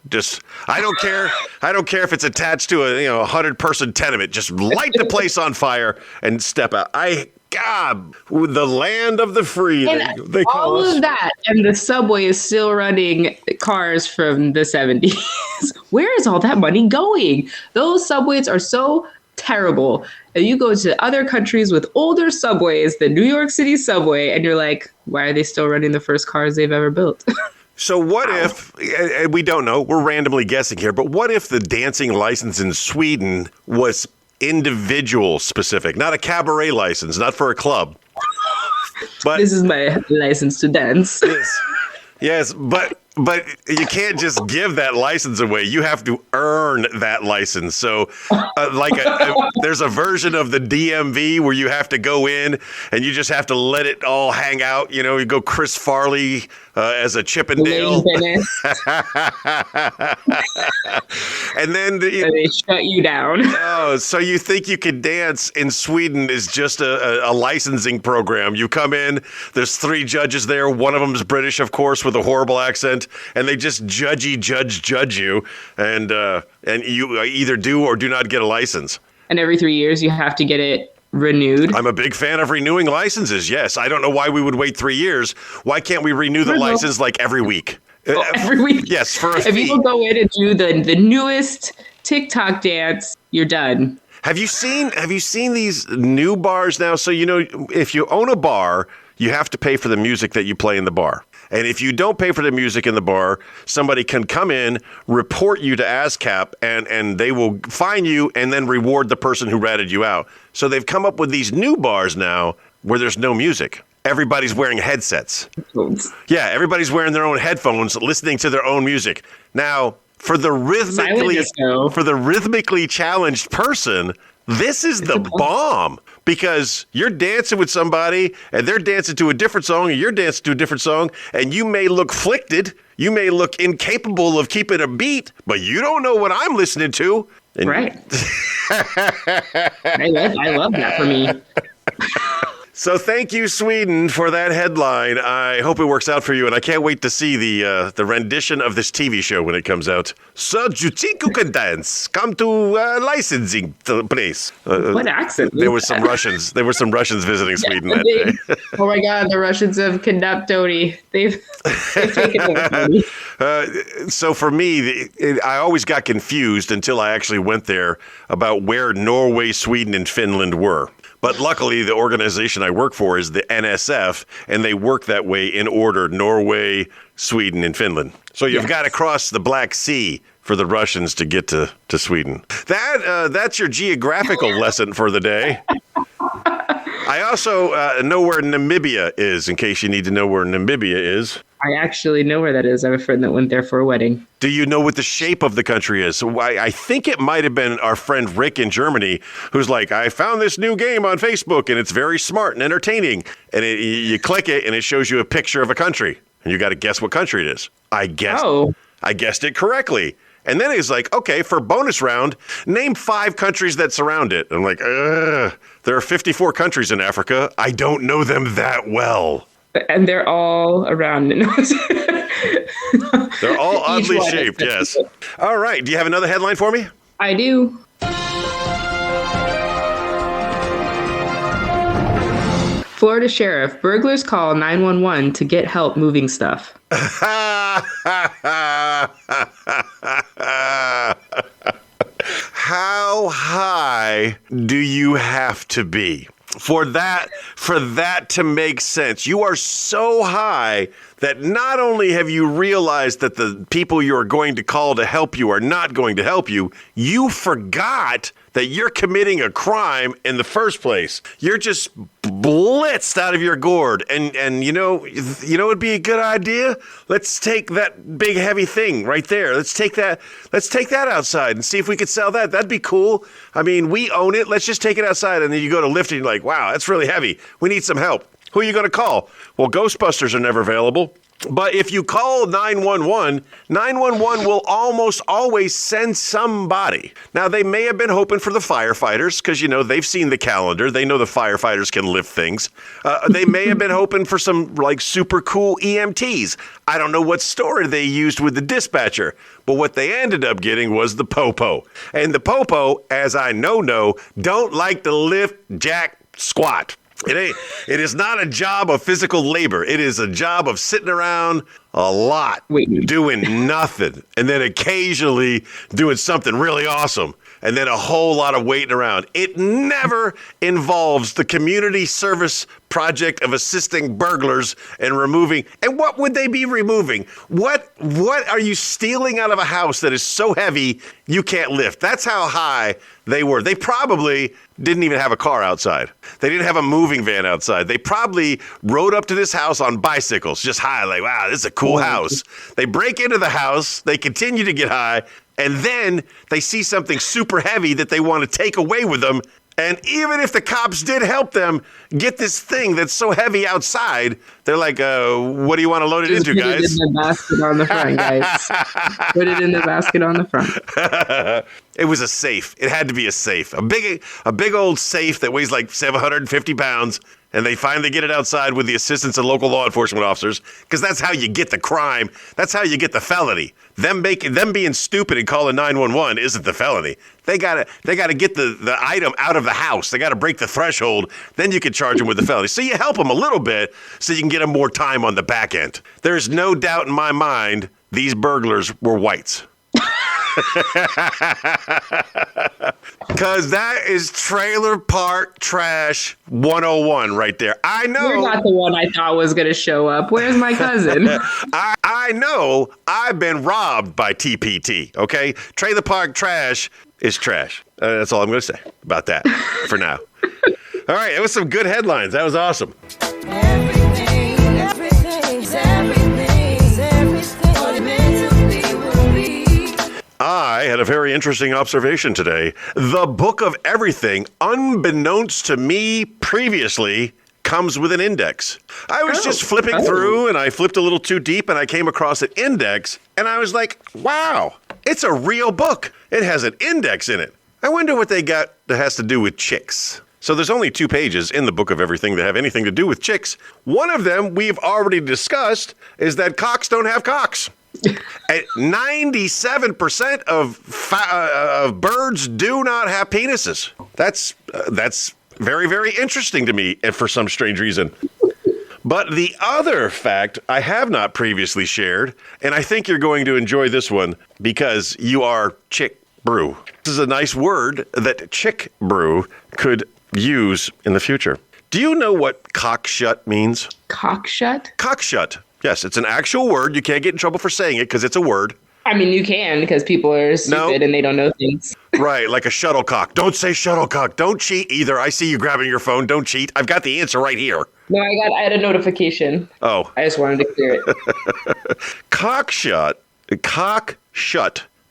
I don't care. I don't care if it's attached to a 100-person tenement. Just light the place on fire and step out. God, the land of the free. They call us. All of that, and the subway is still running cars from the 70s. Where is all that money going? Those subways are so terrible. And you go to other countries with older subways than New York City subway, and you're like, why are they still running the first cars they've ever built? So what if, and we don't know, we're randomly guessing here, but what if the dancing license in Sweden was individual specific, not a cabaret license, not for a club? But this is my license to dance. Yes, but you can't just give that license away. You have to earn that license. So there's a version of the DMV where you have to go in and you just have to let it all hang out. You go Chris Farley as a Chippendale. And then they shut you down. Oh, so you think you can dance in Sweden is just a licensing program. You come in, there's 3 judges there. One of them is British, of course, with a horrible accent. And they just judge you, and you either do or do not get a license. And every 3 years, you have to get it renewed. I'm a big fan of renewing licenses. Yes, I don't know why we would wait 3 years. Why can't we renew the license like every week? Every week. Yes, for a fee. If people go in and do the newest TikTok dance, you're done. Have you seen these new bars now? So if you own a bar, you have to pay for the music that you play in the bar. And if you don't pay for the music in the bar, somebody can come in, report you to ASCAP, and they will fine you and then reward the person who ratted you out. So they've come up with these new bars now where there's no music. Everybody's wearing headsets. Yeah, everybody's wearing their own headphones, listening to their own music. Now, for the rhythmically challenged person, this is the bomb. Because you're dancing with somebody and they're dancing to a different song and you're dancing to a different song and you may look flicked, you may look incapable of keeping a beat, but you don't know what I'm listening to. And right. I love that for me. So thank you, Sweden, for that headline. I hope it works out for you, and I can't wait to see the rendition of this TV show when it comes out. So you think you can dance? Come to licensing place. What accent? There were some Russians. There were some Russians visiting Sweden that day. Oh my God, the Russians have kidnapped Tony. They've taken over Tony. So for me, I always got confused until I actually went there about where Norway, Sweden, and Finland were. But luckily, the organization I work for is the NSF, and they work that way in order: Norway, Sweden, and Finland. So you've got to cross the Black Sea for the Russians to get to Sweden. That's your geographical lesson for the day. I also know where Namibia is, in case you need to know where Namibia is. I actually know where that is. I have a friend that went there for a wedding. Do you know what the shape of the country is? So I think it might have been our friend Rick in Germany who's like, I found this new game on Facebook, and it's very smart and entertaining. And you click it, and it shows you a picture of a country. And you got to guess what country it is. I guessed it correctly. And then he's like, okay, for bonus round, name 5 countries that surround it. I'm like, there are 54 countries in Africa. I don't know them that well. And they're all around. They're all oddly shaped, yes. All right. Do you have another headline for me? I do. Florida sheriff, burglars call 911 to get help moving stuff. How high do you have to be for that to make sense? You are so high that not only have you realized that the people you are going to call to help you are not going to help you, you forgot that you're committing a crime in the first place. You're just blitzed out of your gourd. And you know it'd be a good idea? Let's take that big heavy thing right there. Let's take that outside and see if we could sell that. That'd be cool. I mean, we own it. Let's just take it outside. And then you go to lift it and you're like, wow, that's really heavy. We need some help. Who are you going to call? Well, Ghostbusters are never available. But if you call 911, 911 will almost always send somebody. Now, they may have been hoping for the firefighters because, they've seen the calendar. They know the firefighters can lift things. They may have been hoping for some, super cool EMTs. I don't know what story they used with the dispatcher. But what they ended up getting was the popo. And the popo, as I know, don't like to lift jack squat. It is not a job of physical labor. It is a job of sitting around a lot, doing nothing, and then occasionally doing something really awesome, and then a whole lot of waiting around. It never involves the community service project of assisting burglars and removing. And what would they be removing? What are you stealing out of a house that is so heavy you can't lift? That's how high they were. They probably didn't even have a car outside. They didn't have a moving van outside. They probably rode up to this house on bicycles, just high, like, wow, this is a cool house. They break into the house, they continue to get high, and then they see something super heavy that they want to take away with them. And even if the cops did help them get this thing that's so heavy outside, they're like, what do you want to load it into, guys? Put it in the basket on the front, guys. Put it in the basket on the front. It was a safe. It had to be a safe. A big old safe that weighs like 750 pounds. And they finally get it outside with the assistance of local law enforcement officers, because that's how you get the crime. That's how you get the felony. Them being stupid and calling 911 isn't the felony. They gotta get the item out of the house. They gotta break the threshold. Then you can charge them with the felony. So you help them a little bit so you can get them more time on the back end. There's no doubt in my mind these burglars were whites. Because that is Trailer Park Trash 101 right there. I know. You're not the one I thought was going to show up. Where's my cousin? I know I've been robbed by TPT, okay? Trailer Park Trash is trash. That's all I'm going to say about that for now. All right, it was some good headlines. That was awesome. I had a very interesting observation today. The book of everything, unbeknownst to me previously, comes with an index. I was just flipping through, and I flipped a little too deep, and I came across an index, and I was like, wow, it's a real book. It has an index in it. I wonder what they got that has to do with chicks. So there's only 2 pages in the book of everything that have anything to do with chicks. One of them we've already discussed is that cocks don't have cocks. 97% of birds do not have penises. That's very, very interesting to me, and for some strange reason. But the other fact I have not previously shared, and I think you're going to enjoy this one because you are ChickBrew. This is a nice word that ChickBrew could use in the future. Do you know what cockshut means? Cockshut? Cockshut. Yes, it's an actual word. You can't get in trouble for saying it because it's a word. I mean, you can because people are stupid and they don't know things. Right, like a shuttlecock. Don't say shuttlecock. Don't cheat either. I see you grabbing your phone. Don't cheat. I've got the answer right here. No, I had a notification. Oh. I just wanted to clear it. Cockshut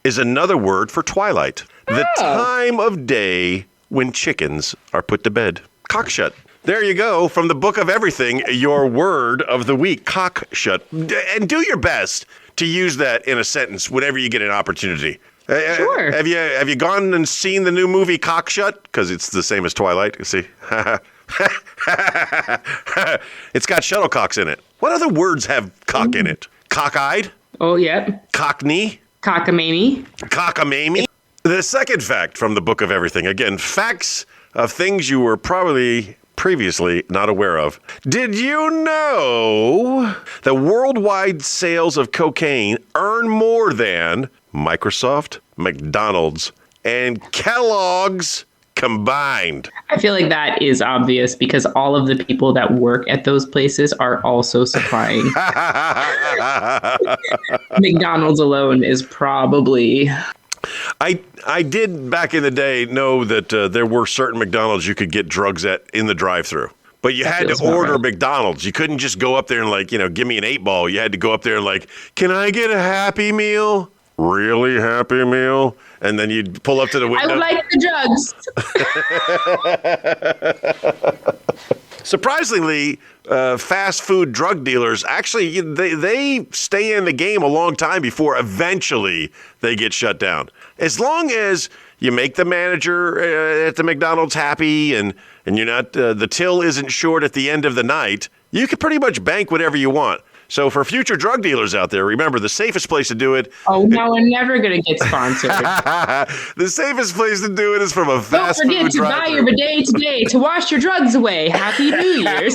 is another word for twilight. The time of day when chickens are put to bed. Cockshut. There you go. From the book of everything, your word of the week, cockshut. And do your best to use that in a sentence whenever you get an opportunity. Sure. Have you gone and seen the new movie Cockshut? Because it's the same as Twilight, you see. It's got shuttlecocks in it. What other words have cock in it? Cockeyed? Oh, yep. Cockney? Cockamamie. Cockamamie? The second fact from the book of everything. Again, facts of things you were probably previously not aware of. Did you know that worldwide sales of cocaine earn more than Microsoft, McDonald's, and Kellogg's combined? I feel like that is obvious because all of the people that work at those places are also supplying. McDonald's alone is probably... I did back in the day know that there were certain McDonald's you could get drugs at in the drive-thru. But you had to order McDonald's. You couldn't just go up there and give me an 8-ball. You had to go up there and can I get a Happy Meal? Really Happy Meal? And then you'd pull up to the window. I would like the drugs. Surprisingly, fast food drug dealers, actually, they stay in the game a long time before eventually they get shut down. As long as you make the manager at the McDonald's happy and you're not, the till isn't short at the end of the night, you can pretty much bank whatever you want. So for future drug dealers out there, remember the safest place to do it. Oh, no, we're never going to get sponsored. The safest place to do it is from a fast food Don't forget to buy your bidet today to wash your drugs away. Happy New Year's.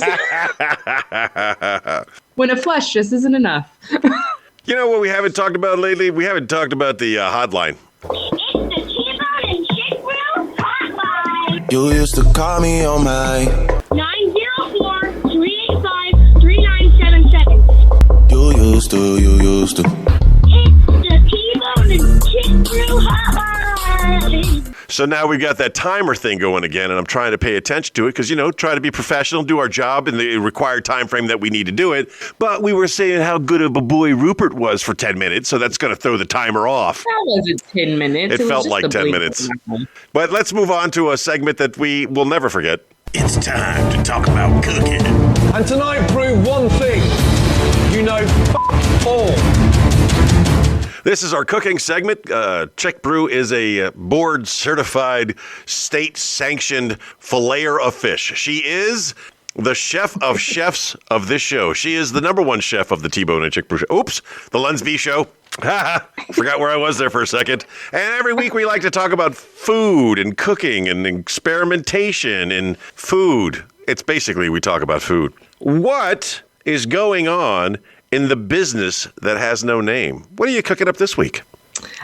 When a flush just isn't enough. You know what we haven't talked about lately? We haven't talked about the hotline. It's the T-Bone and ChickBrew hotline. You used to call me on my 904-385-3977. You used to. It's the T-Bone and ChickBrew hotline. So now we've got that timer thing going again, and I'm trying to pay attention to it because, try to be professional, do our job in the required time frame that we need to do it. But we were saying how good of a boy Rupert was for 10 minutes, so that's going to throw the timer off. That wasn't 10 minutes. It felt like 10 minutes. But let's move on to a segment that we will never forget. It's time to talk about cooking. And tonight, prove one thing. You know, all. This is our cooking segment. ChickBrew is a board-certified, state-sanctioned filleter of fish. She is the chef of chefs of this show. She is the number one chef of the T-Bone and ChickBrew show. Oops, the LUNSB show. Forgot where I was there for a second. And every week we like to talk about food and cooking and experimentation in food. It's basically we talk about food. What is going on in the business that has no name? What are you cooking up this week?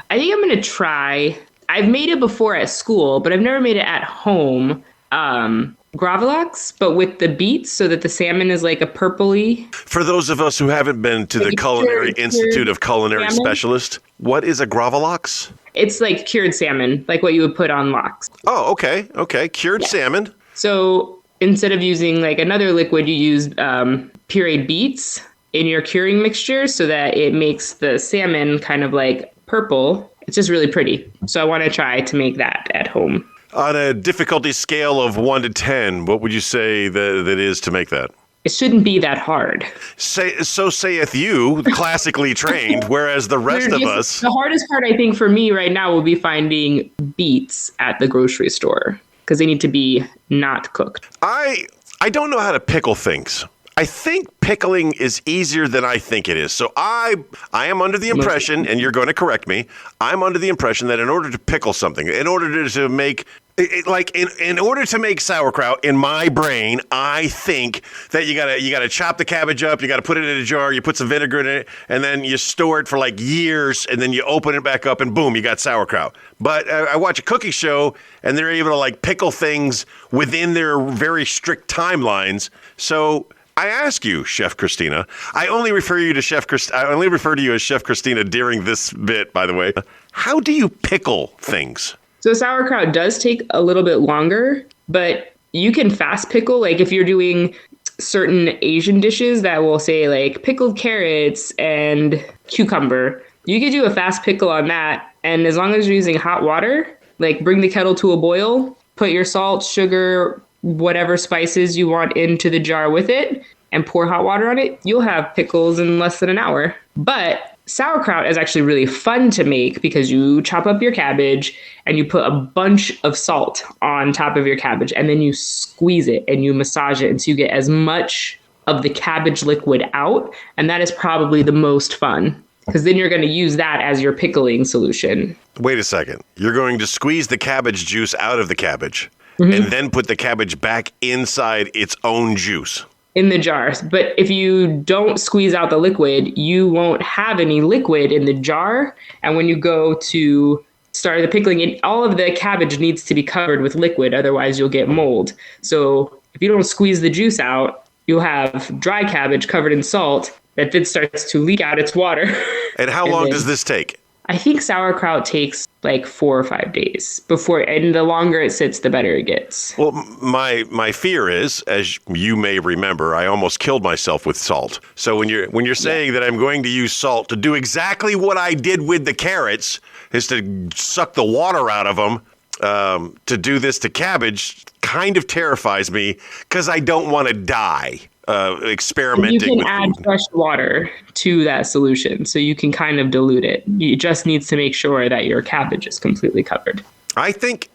I think I'm going to try. I've made it before at school, but I've never made it at home. Gravlax, but with the beets so that the salmon is like a purpley. For those of us who haven't been to the Culinary Institute of Culinary Specialists, what is a gravlax? It's like cured salmon, like what you would put on lox. Oh, okay. Cured salmon. So instead of using like another liquid, you use pureed beets in your curing mixture so that it makes the salmon kind of like purple. It's just really pretty. So I want to try to make that at home. On a difficulty scale of 1 to 10, what would you say that is to make that? It shouldn't be that hard. So saith you, classically trained, whereas the rest of us... The hardest part, I think, for me right now will be finding beets at the grocery store because they need to be not cooked. I don't know how to pickle things. I think pickling is easier than I think it is. So I am under the impression, and you're going to correct me, I'm under the impression that in order to pickle something, in order to make... in order to make sauerkraut, in my brain, I think that you gotta chop the cabbage up, you gotta put it in a jar, you put some vinegar in it, and then you store it for like years, and then you open it back up, and boom, you got sauerkraut. But I watch a cooking show, and they're able to like pickle things within their very strict timelines. So I ask you, Chef Christina. I only refer you to I only refer to you as Chef Christina during this bit, by the way. How do you pickle things? So sauerkraut does take a little bit longer, but you can fast pickle. Like if you're doing certain Asian dishes that will say like pickled carrots and cucumber, you could do a fast pickle on that. And as long as you're using hot water, like bring the kettle to a boil, put your salt, sugar, whatever spices you want into the jar with it, and pour hot water on it, you'll have pickles in less than an hour. But sauerkraut is actually really fun to make because you chop up your cabbage and you put a bunch of salt on top of your cabbage, and then you squeeze it and you massage it until you get as much of the cabbage liquid out. And that is probably the most fun, because then you're going to use that as your pickling solution. Wait a second. You're going to squeeze the cabbage juice out of the cabbage and then put the cabbage back inside its own juice. In the jars. But if you don't squeeze out the liquid, you won't have any liquid in the jar. And when you go to start the pickling, all of the cabbage needs to be covered with liquid. Otherwise, you'll get mold. So if you don't squeeze the juice out, you'll have dry cabbage covered in salt that then starts to leak out its water. And how long does this take? I think sauerkraut takes like 4 or 5 days before, and the longer it sits, the better it gets. Well, my fear is, as you may remember, I almost killed myself with salt. So when you're saying that I'm going to use salt to do exactly what I did with the carrots, is to suck the water out of them, to do this to cabbage, kind of terrifies me because I don't want to die. Experimenting with you can add food. Fresh water to that solution, so you can kind of dilute it. You just needs to make sure that your cabbage is completely covered. I think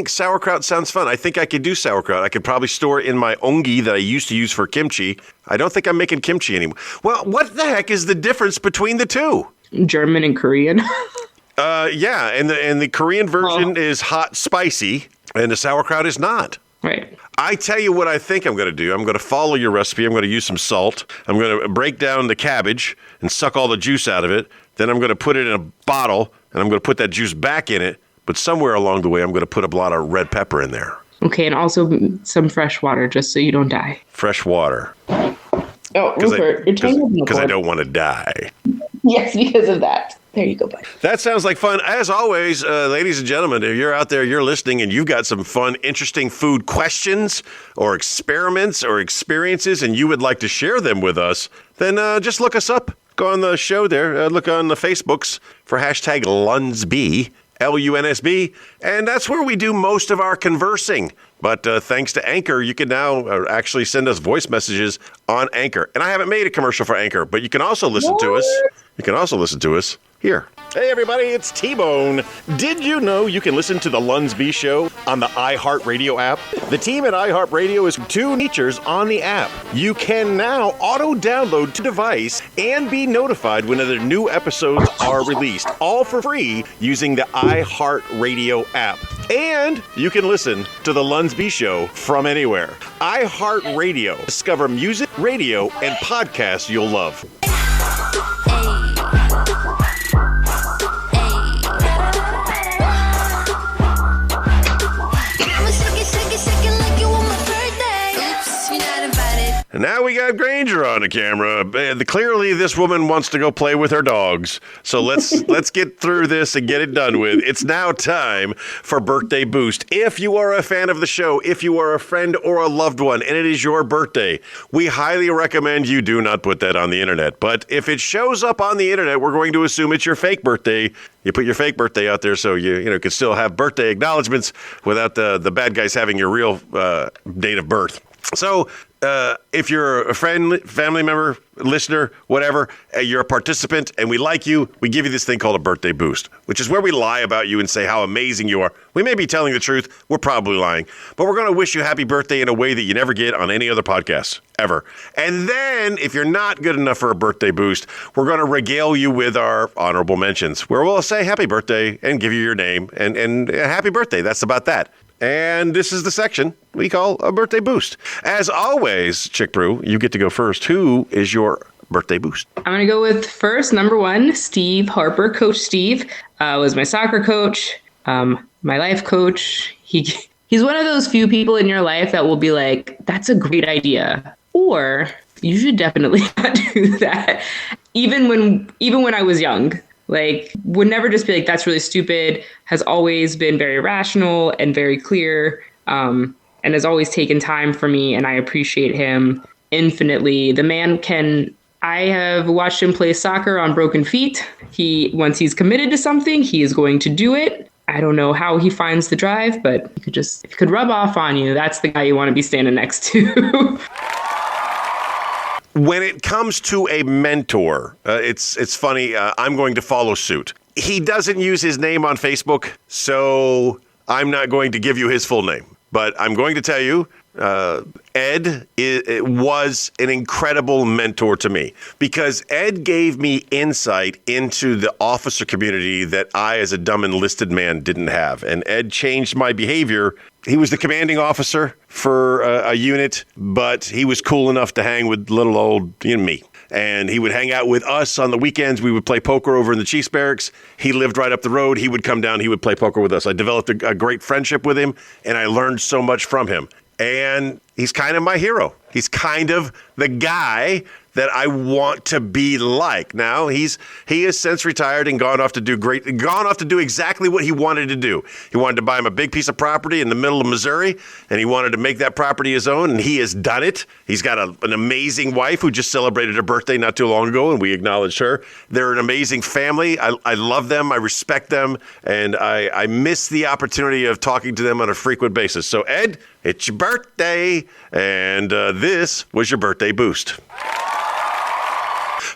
sauerkraut sounds fun. I think I could do sauerkraut. I could probably store it in my ongi that I used to use for kimchi. I don't think I'm making kimchi anymore. Well, what the heck is the difference between the two? German and Korean. Yeah, and the Korean version is hot, spicy, and the sauerkraut is not. Right. I tell you what I think I'm going to do. I'm going to follow your recipe. I'm going to use some salt. I'm going to break down the cabbage and suck all the juice out of it. Then I'm going to put it in a bottle, and I'm going to put that juice back in it. But somewhere along the way, I'm going to put a lot of red pepper in there. Okay, and also some fresh water, just so you don't die. Fresh water. Oh, Rupert, you're taking because I don't want to die. Yes, because of that. There you go, bud. That sounds like fun. As always, ladies and gentlemen, if you're out there, you're listening, and you've got some fun, interesting food questions or experiments or experiences, and you would like to share them with us, then just look us up. Go on the show there. Look on the Facebooks for hashtag LUNSB, LUNSB, and that's where we do most of our conversing. But thanks to Anchor, you can now actually send us voice messages on Anchor. And I haven't made a commercial for Anchor, but you can also listen to us. You can also listen to us here. Hey, everybody, it's T-Bone. Did you know you can listen to the LUNSB show on the iHeartRadio app? The team at iHeartRadio is 2 features on the app. You can now auto-download to device and be notified whenever new episodes are released, all for free using the iHeartRadio app. And you can listen to the LUNSB show from anywhere. iHeartRadio. Discover music, radio, and podcasts you'll love. And now we got Granger on the camera. Clearly, this woman wants to go play with her dogs. So let's get through this and get it done with. It's now time for Birthday Boost. If you are a fan of the show, if you are a friend or a loved one, and it is your birthday, we highly recommend you do not put that on the internet. But if it shows up on the internet, we're going to assume it's your fake birthday. You put your fake birthday out there so you can still have birthday acknowledgments without the bad guys having your real date of birth. So if you're a friend, family member, listener, whatever, you're a participant and we like you, we give you this thing called a birthday boost, which is where we lie about you and say how amazing you are. We may be telling the truth. We're probably lying. But we're going to wish you happy birthday in a way that you never get on any other podcast, ever. And then, if you're not good enough for a birthday boost, we're going to regale you with our honorable mentions, where we'll say happy birthday and give you your name and happy birthday. That's about that. And this is the section we call a birthday boost. As always, ChickBrew, you get to go first. Who is your birthday boost? I'm going to go with first, number 1, Steve Harper. Coach Steve was my soccer coach, my life coach. He's one of those few people in your life that will be like, that's a great idea. Or you should definitely not do that. Even when I was young, like, would never just be like, that's really stupid, has always been very rational and very clear, and has always taken time for me, and I appreciate him infinitely. The man I have watched him play soccer on broken feet. Once he's committed to something, he is going to do it. I don't know how he finds the drive, but if he could rub off on you, that's the guy you want to be standing next to. When it comes to a mentor, it's funny. I'm going to follow suit. He doesn't use his name on Facebook, so I'm not going to give you his full name. But I'm going to tell you, Ed was an incredible mentor to me because Ed gave me insight into the officer community that I, as a dumb enlisted man, didn't have. And Ed changed my behavior. He was the commanding officer for a unit, but he was cool enough to hang with little old me. And he would hang out with us on the weekends. We would play poker over in the Chiefs barracks. He lived right up the road. He would come down. He would play poker with us. I developed a great friendship with him, and I learned so much from him. And he's kind of my hero. He's kind of the guy that I want to be like. Now he has since retired and gone off to do exactly what he wanted to do. He wanted to buy him a big piece of property in the middle of Missouri, and he wanted to make that property his own, and he has done it. He's got an amazing wife who just celebrated her birthday not too long ago, and we acknowledged her. They're an amazing family. I love them. I respect them, and I miss the opportunity of talking to them on a frequent basis. So Ed, it's your birthday, and this was your birthday boost.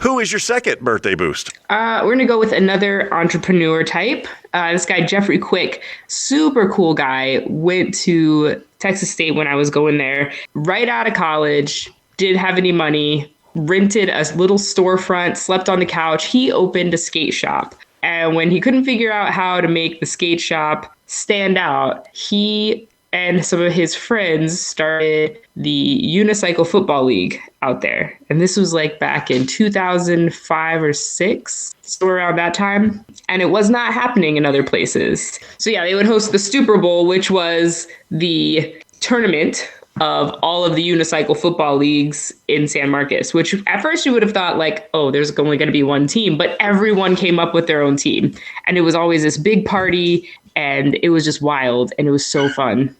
Who is your second birthday boost? We're going to go with another entrepreneur type. This guy, Jeffrey Quick, super cool guy, went to Texas State when I was going there, right out of college, didn't have any money, rented a little storefront, slept on the couch. He opened a skate shop. And when he couldn't figure out how to make the skate shop stand out, he and some of his friends started the Unicycle Football League out there. And this was like back in 2005 or 6, so around that time. And it was not happening in other places. So yeah, they would host the Super Bowl, which was the tournament of all of the unicycle football leagues in San Marcos, which at first you would have thought like, oh, there's only going to be one team, but everyone came up with their own team. And it was always this big party, and it was just wild, and it was so fun.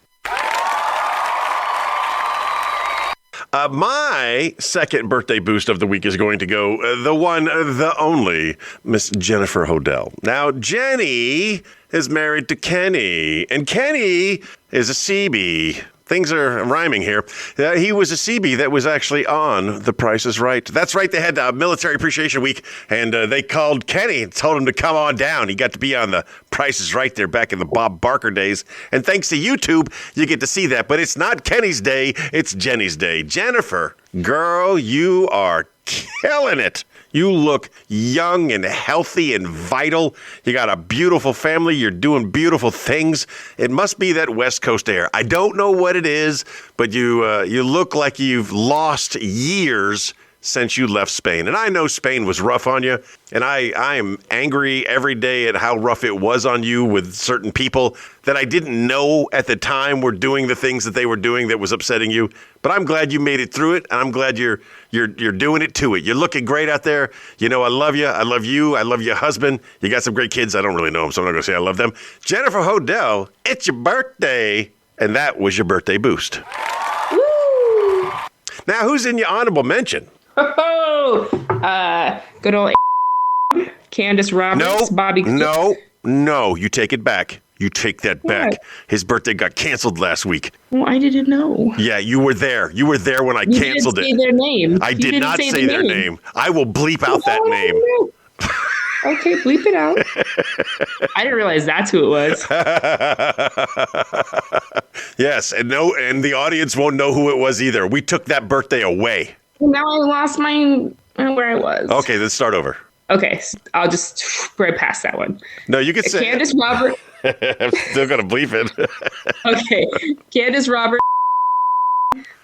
My second birthday boost of the week is going to go the one, the only, Miss Jennifer Hodel. Now, Jenny is married to Kenny, and Kenny is a CB. Things are rhyming here. He was a CB that was actually on The Price is Right. That's right. They had Military Appreciation Week, and they called Kenny and told him to come on down. He got to be on The Price is Right there back in the Bob Barker days. And thanks to YouTube, you get to see that. But it's not Kenny's day. It's Jenny's day. Jennifer, girl, you are killing it. You look young and healthy and vital. You got a beautiful family. You're doing beautiful things. It must be that West Coast air. I don't know what it is, but you look like you've lost years since you left Spain. And I know Spain was rough on you, and I am angry every day at how rough it was on you with certain people that I didn't know at the time were doing the things that they were doing that was upsetting you. But I'm glad you made it through it, and I'm glad you're doing it to it. You're looking great out there. You know, I love you. I love you. I love your husband. You got some great kids. I don't really know them, so I'm not going to say I love them. Jennifer Hodel, it's your birthday, and that was your birthday boost. Woo! Now, who's in your honorable mention? Good old Candace Roberts, Bobby. No, you take it back. You take that back. What? His birthday got canceled last week. Well, I didn't know. Yeah, you were there. You were there when I canceled it. You didn't say their name. I did not say their name. I will bleep out that name. Okay, bleep it out. I didn't realize that's who it was. Yes, and the audience won't know who it was either. We took that birthday away. Now I lost where I was. Okay, let's start over. Okay, I'll just right past that one. No, you can say Candace Roberts. I'm still gonna bleep it. Okay, Candace Roberts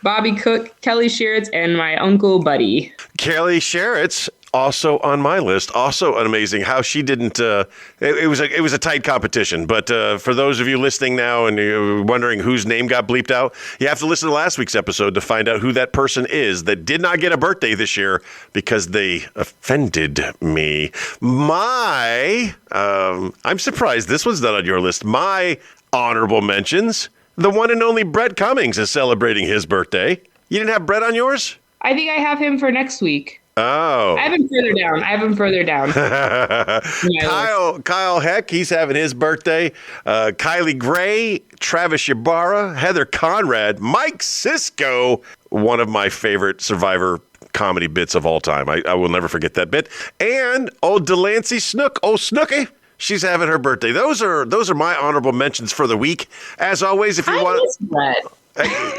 Bobby Cook, Kelly Shearitz, and my Uncle Buddy. Kelly Shearitz, also on my list. Also amazing how she didn't. It was a tight competition. But for those of you listening now and you're wondering whose name got bleeped out, you have to listen to last week's episode to find out who that person is that did not get a birthday this year because they offended me. I'm surprised this one's not on your list. My honorable mentions. The one and only Brett Cummings is celebrating his birthday. You didn't have Brett on yours? I think I have him for next week. Oh. I have him further down. Kyle Heck, he's having his birthday. Kylie Gray, Travis Ybarra, Heather Conrad, Mike Sisko, one of my favorite Survivor comedy bits of all time. I will never forget that bit. And old Delancey Snook, old Snooky. She's having her birthday. Those are my honorable mentions for the week. As always, if you want, miss Brett.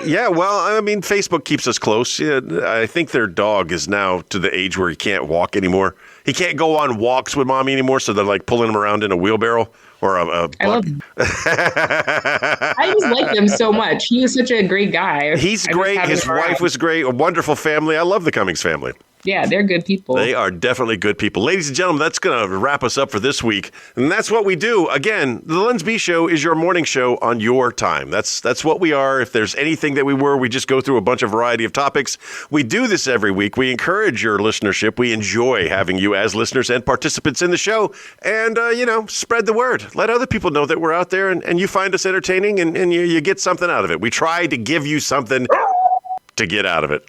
Yeah, well, I mean, Facebook keeps us close. Yeah, I think their dog is now to the age where he can't walk anymore. He can't go on walks with mommy anymore, so they're like pulling him around in a wheelbarrow or a I love him. I just like him so much. He was such a great guy. He's great. His wife was great. A wonderful family. I love the Cummings family. Yeah, they're good people. They are definitely good people. Ladies and gentlemen, that's going to wrap us up for this week. And that's what we do. Again, the LUNSB show is your morning show on your time. That's what we are. If there's anything that we just go through a bunch of variety of topics. We do this every week. We encourage your listenership. We enjoy having you as listeners and participants in the show. And, spread the word. Let other people know that we're out there and you find us entertaining and you get something out of it. We try to give you something to get out of it.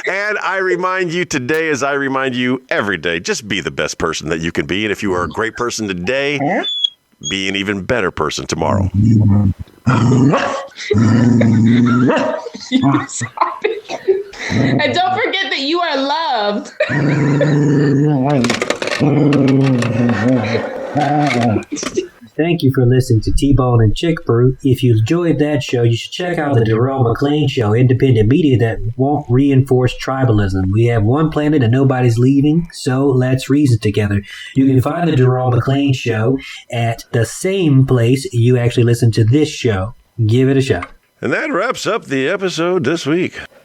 And I remind you today, as I remind you every day, just be the best person that you can be. And if you are a great person today, be an even better person tomorrow. And don't forget that you are loved. Thank you for listening to T-Bone and ChickBrew. If you enjoyed that show, you should check out the Jerome McClain Show, independent media that won't reinforce tribalism. We have one planet and nobody's leaving, so let's reason together. You can find the Jerome McClain Show at the same place you actually listen to this show. Give it a shot. And that wraps up the episode this week.